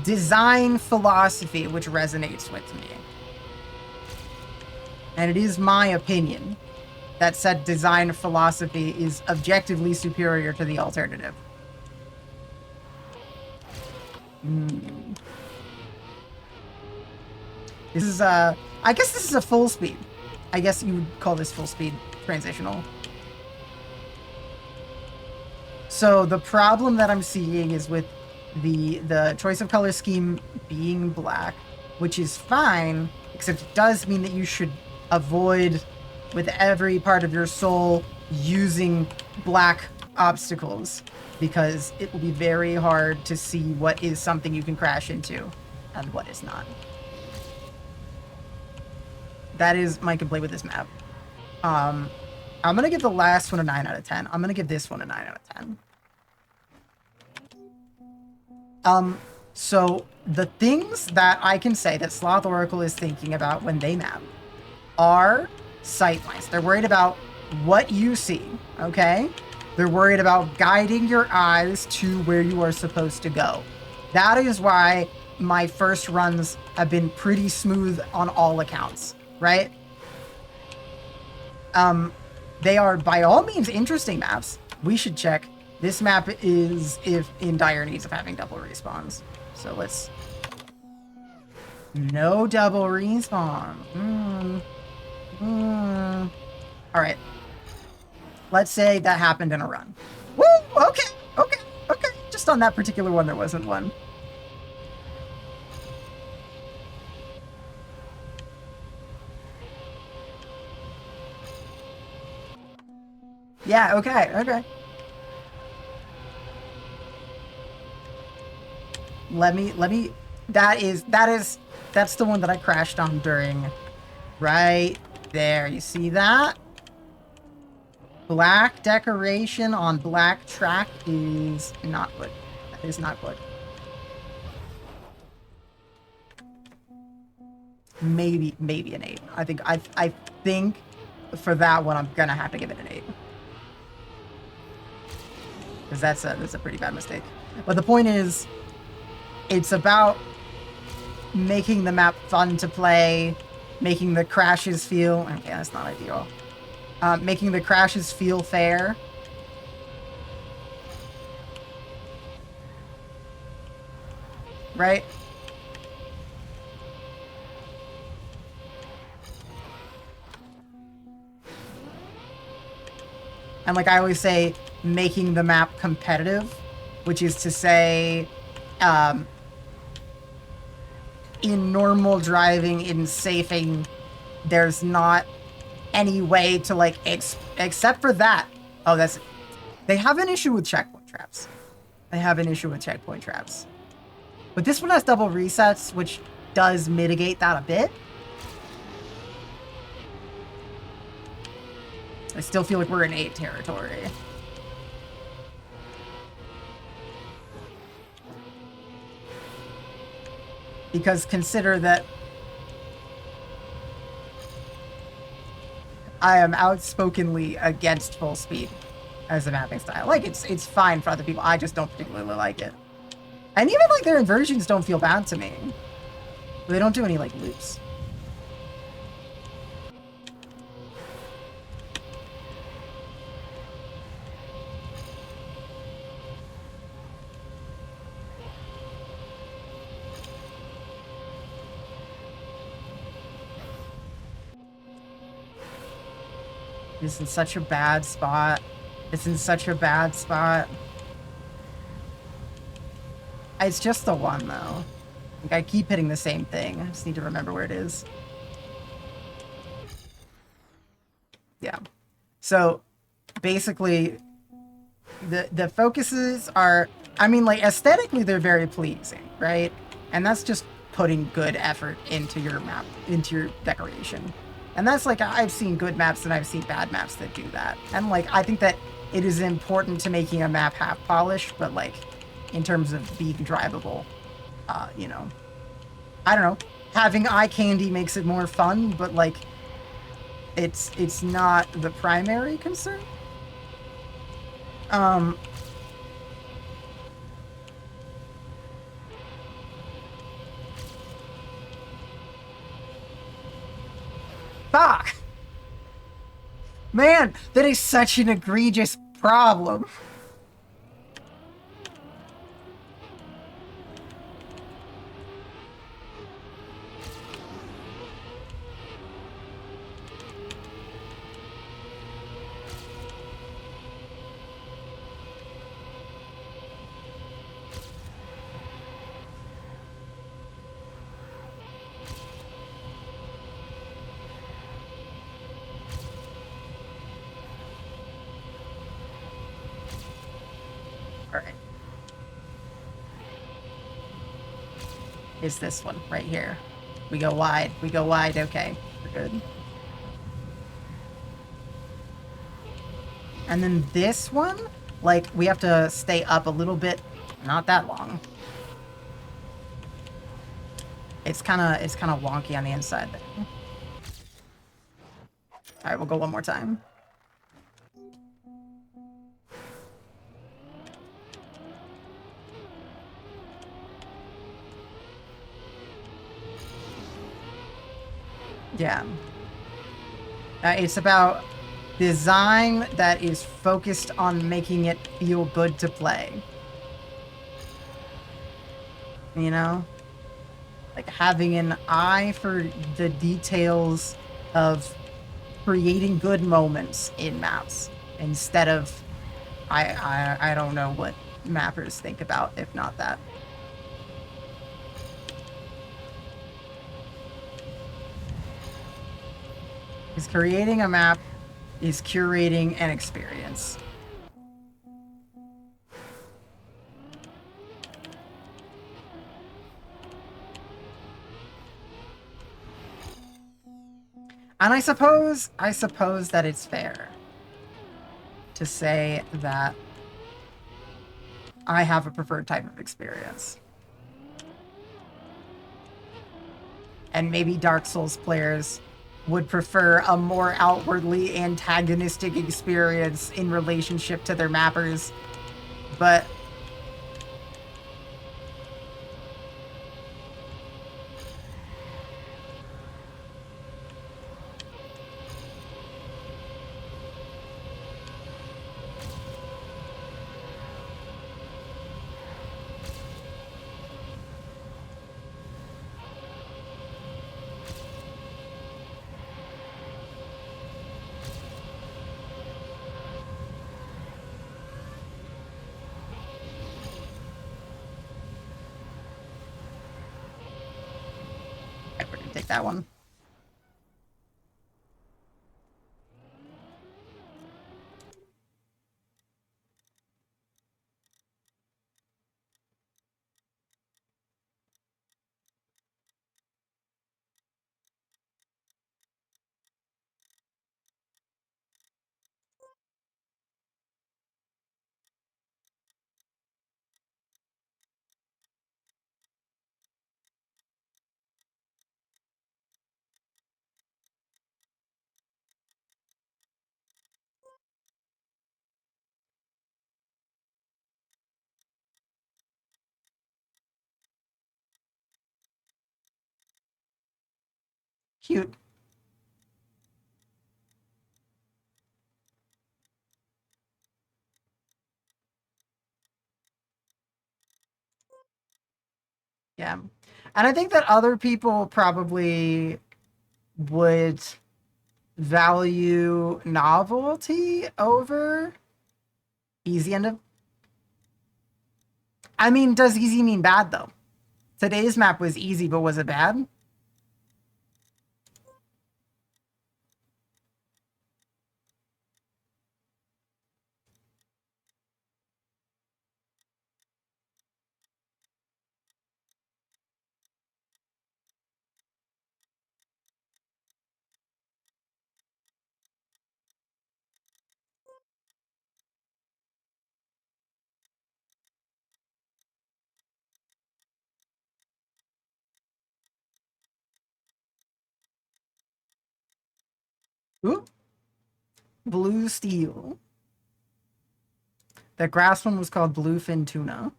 design philosophy which resonates with me. And it is my opinion that said design philosophy is objectively superior to the alternative. This is I guess this is a full speed. I guess you would call this full speed transitional. So the problem that I'm seeing is with the choice of color scheme being black, which is fine, except it does mean that you should avoid with every part of your soul using black obstacles, because it will be very hard to see what is something you can crash into and what is not. That is my complaint with this map. I'm gonna give the last one a 9 out of 10. I'm gonna give this one a 9 out of 10. So the things that I can say that Sloth Oracle is thinking about when they map are sightlines. They're worried about what you see, okay? They're worried about guiding your eyes to where you are supposed to go. That is why my first runs have been pretty smooth on all accounts, right? They are by all means interesting maps. We should check. This map is in dire needs of having double respawns. So let's... No double respawn. Alright. Let's say that happened in a run. Woo! Okay. Just on that particular one, there wasn't one. Yeah, okay. Let me, that's the one that I crashed on during, right there. You see that? Black decoration on black track is not good. That is not good. Maybe an 8. I think for that one, I'm gonna have to give it an 8. Because that's a pretty bad mistake. But the point is, it's about making the map fun to play, making the crashes feel... Okay, that's not ideal. Making the crashes feel fair. Right? And like I always say, making the map competitive, which is to say, in normal driving, in safing, there's not any way to like, except for that. Oh, they have an issue with checkpoint traps. They have an issue with checkpoint traps. But this one has double resets, which does mitigate that a bit. I still feel like we're in 8 territory. Because consider that I am outspokenly against full speed as a mapping style. Like, it's fine for other people. I just don't particularly like it. And even, like, their inversions don't feel bad to me. They don't do any, like, loops. It's in such a bad spot. It's in such a bad spot. It's just the one, though. Like, I keep hitting the same thing. I just need to remember where it is. Yeah. So, basically, the focuses are... I mean, like, aesthetically, they're very pleasing, right? And that's just putting good effort into your map, into your decoration. And that's, like, I've seen good maps and I've seen bad maps that do that. And, like, I think that it is important to making a map half polished, but, like, in terms of being drivable, you know, I don't know. Having eye candy makes it more fun, but, like, it's not the primary concern. Fuck! Man, that is such an egregious problem. Alright. Is this one right here. We go wide. We go wide. Okay. We're good. And then this one, like, we have to stay up a little bit. Not that long. It's kind of wonky on the inside there. Alright, we'll go one more time. Yeah. It's about design that is focused on making it feel good to play. You know? Like having an eye for the details of creating good moments in maps instead of I don't know what mappers think about if not that. Because creating a map is curating an experience. And I suppose that it's fair to say that I have a preferred type of experience. And maybe Dark Souls players would prefer a more outwardly antagonistic experience in relationship to their mappers, but Take that one. Cute. Yeah. And I think that other people probably would value novelty over easy end of. I mean, does easy mean bad though? Today's map was easy, but was it bad? Ooh, blue steel. The grass one was called bluefin tuna.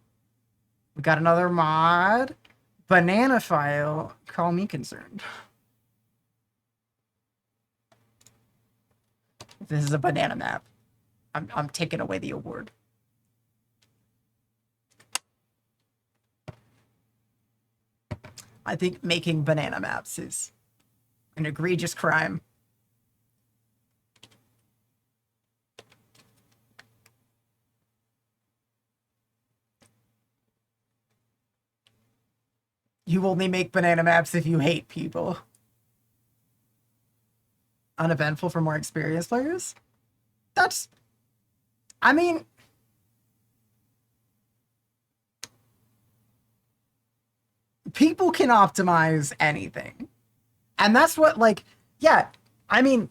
We got another mod. Banana file. Call me concerned. This is a banana map. I'm taking away the award. I think making banana maps is an egregious crime. You only make banana maps if you hate people. Uneventful for more experienced players? That's... I mean... people can optimize anything. And that's what, like... Yeah, I mean...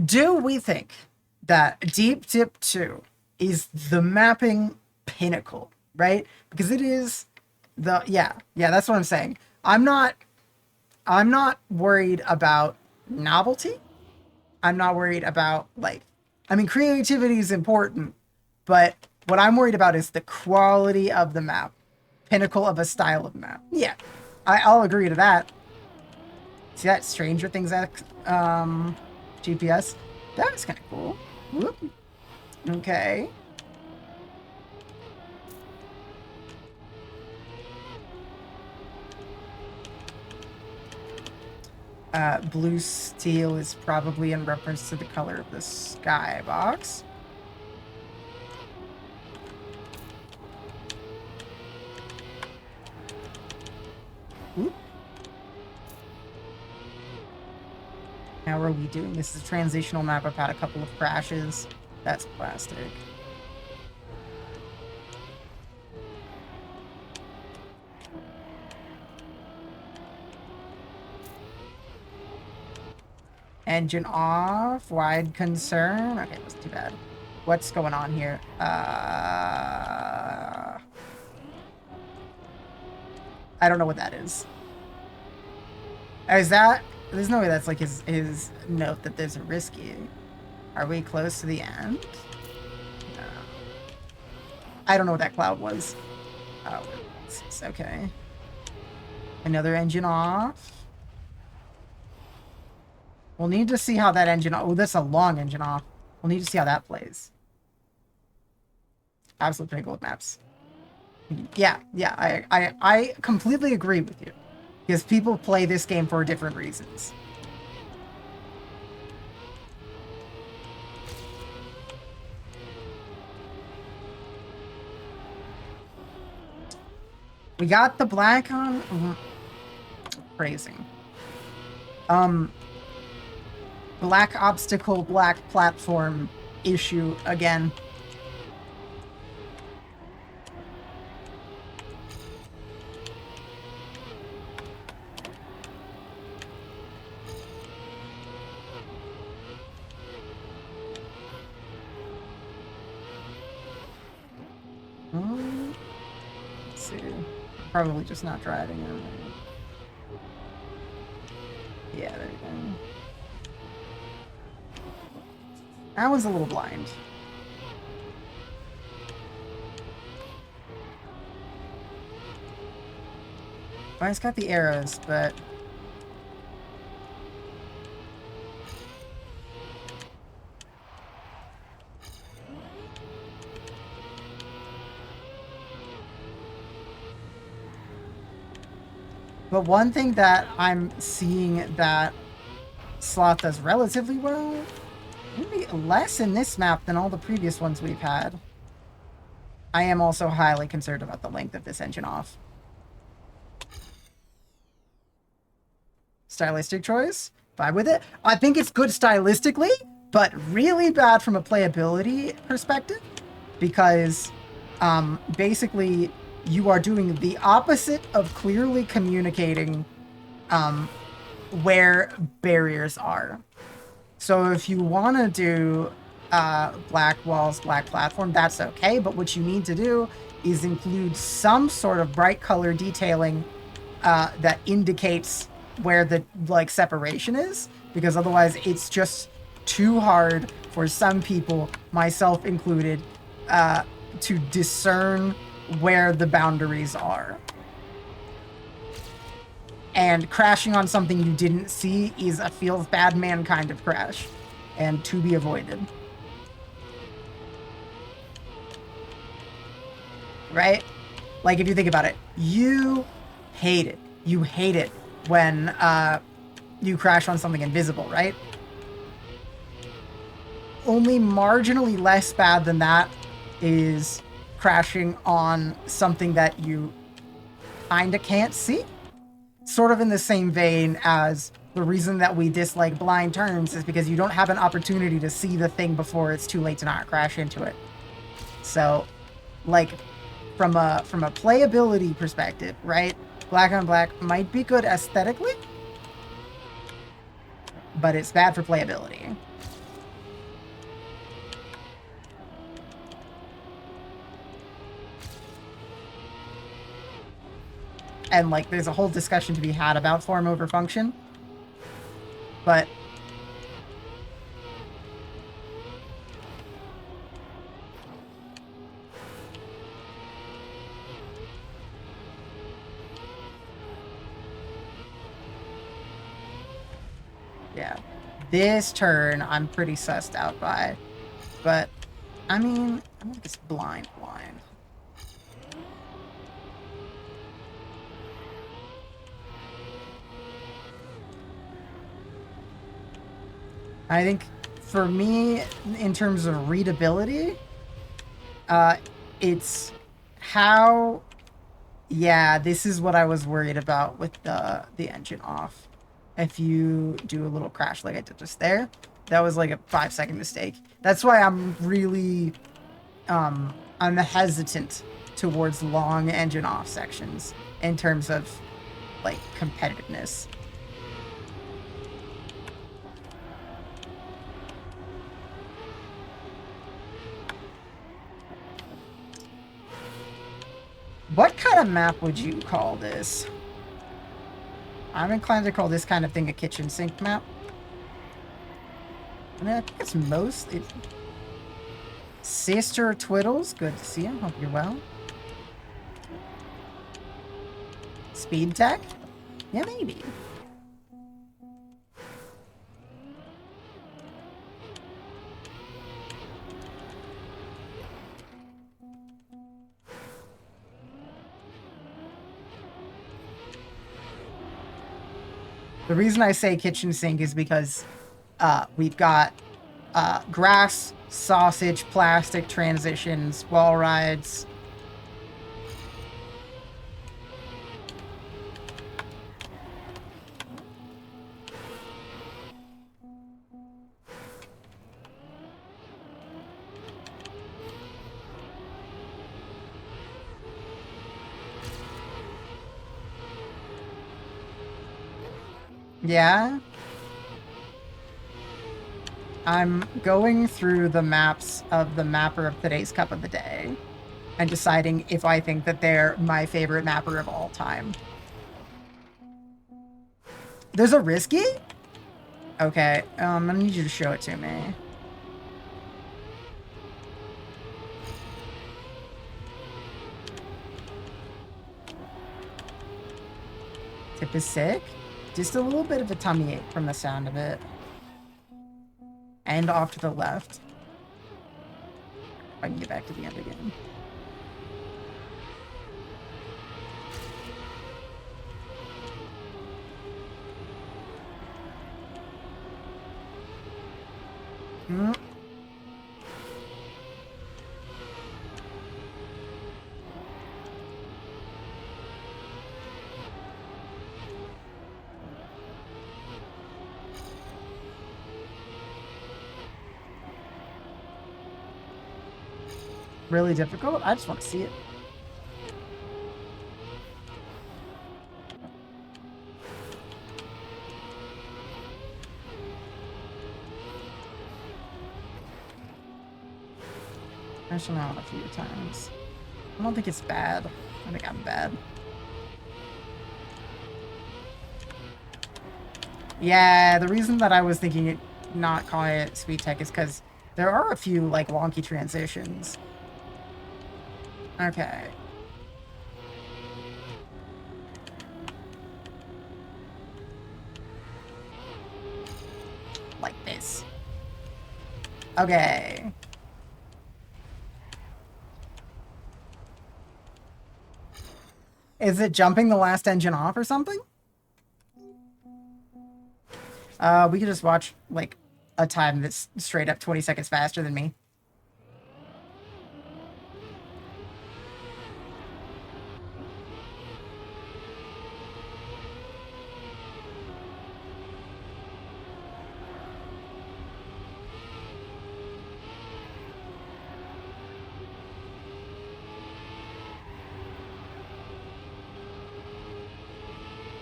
do we think that Deep Dip 2 is the mapping pinnacle, right? Because it is the... Yeah, that's what I'm saying. I'm not worried about novelty. I'm not worried about, like... I mean, creativity is important, but what I'm worried about is the quality of the map. Pinnacle of a style of map. Yeah, I'll agree to that. See that Stranger Things GPS? That was kind of cool. Whoop. Okay. Blue steel is probably in reference to the color of the skybox. Oop. How are we doing? This is a transitional map. I've had a couple of crashes. That's plastic. Engine off. Wide concern. Okay, that's too bad. What's going on here? I don't know what that is. Is that... there's no way that's like his note that there's a risky. Are we close to the end? No. I don't know what that cloud was. Oh, it's okay. Another engine off. We'll need to see how that engine... oh, that's a long engine off. We'll need to see how that plays. Absolute pinnacle of maps. Yeah, I completely agree with you. Because people play this game for different reasons. We got the black on. Crazy. Black obstacle, black platform issue again. Let's see. Probably just not driving it. Yeah, there you go. That one's a little blind. Well, it's got the arrows, but... But one thing that I'm seeing that Sloth does relatively well, maybe less in this map than all the previous ones we've had. I am also highly concerned about the length of this engine off. Stylistic choice? Vibe with it. I think it's good stylistically, but really bad from a playability perspective, because basically you are doing the opposite of clearly communicating where barriers are. So if you want to do black walls, black platform, that's okay, but what you need to do is include some sort of bright color detailing that indicates where the separation is, because otherwise it's just too hard for some people, myself included, to discern where the boundaries are. And crashing on something you didn't see is a feels bad man kind of crash, and to be avoided. Right? Like, if you think about it, you hate it. You hate it when you crash on something invisible, right? Only marginally less bad than that is crashing on something that you kinda can't see. Sort of in the same vein as the reason that we dislike blind turns is because you don't have an opportunity to see the thing before it's too late to not crash into it. So, like, from a playability perspective, right? Black on black might be good aesthetically, but it's bad for playability. And, like, there's a whole discussion to be had about form over function. But... yeah. This turn, I'm pretty sussed out by. But, I mean, I think it's blind. I think for me, in terms of readability, it's how... Yeah, this is what I was worried about with the engine off. If you do a little crash like I did just there, that was like a 5-second mistake. That's why I'm really... I'm hesitant towards long engine off sections in terms of, like, competitiveness. What kind of map would you call this? I'm inclined to call this kind of thing a kitchen sink map. I mean, I think it's mostly... Sister Twiddles, good to see you. Hope you're well. Speed tech? Yeah, maybe. The reason I say kitchen sink is because we've got grass, sausage, plastic transitions, wall rides. Yeah. I'm going through the maps of the mapper of today's Cup of the Day and deciding if I think that they're my favorite mapper of all time. There's a risky? Okay, I need you to show it to me. Tip is sick. Just a little bit of a tummy ache from the sound of it. And off to the left. I can get back to the end again. Hmm. Really difficult? I just want to see it. I should know a few times. I don't think it's bad. I think I'm bad. Yeah, the reason that I was thinking it not calling it Sweet Tech is because there are a few like wonky transitions. Okay. Like this. Okay. Is it jumping the last engine off or something? We could just watch like a time that's straight up 20 seconds faster than me.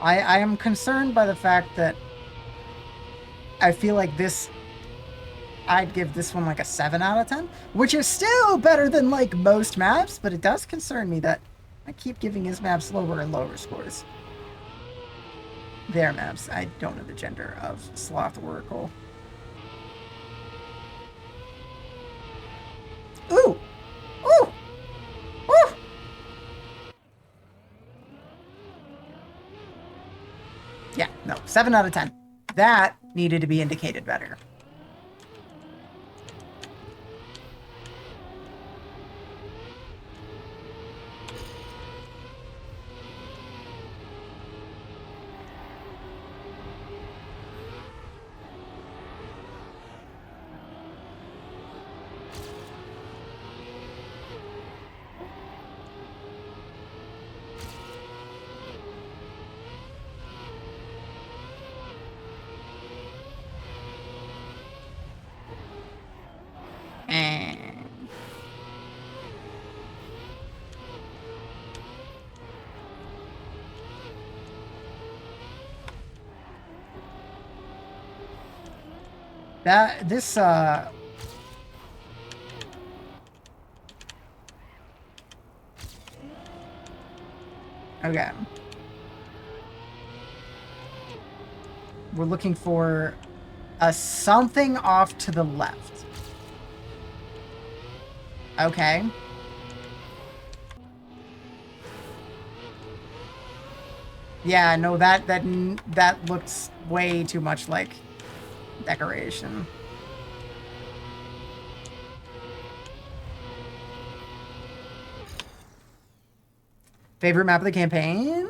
I am concerned by the fact that I feel like this, I'd give this one like a 7 out of 10, which is still better than like most maps, but it does concern me that I keep giving his maps lower and lower scores. Their maps. I don't know the gender of Sloth Oracle. Ooh! Ooh! Ooh! Yeah, no, 7 out of 10. That needed to be indicated better. This okay. We're looking for a something off to the left. Okay. Yeah, no, that looks way too much like decoration. Favorite map of the campaign?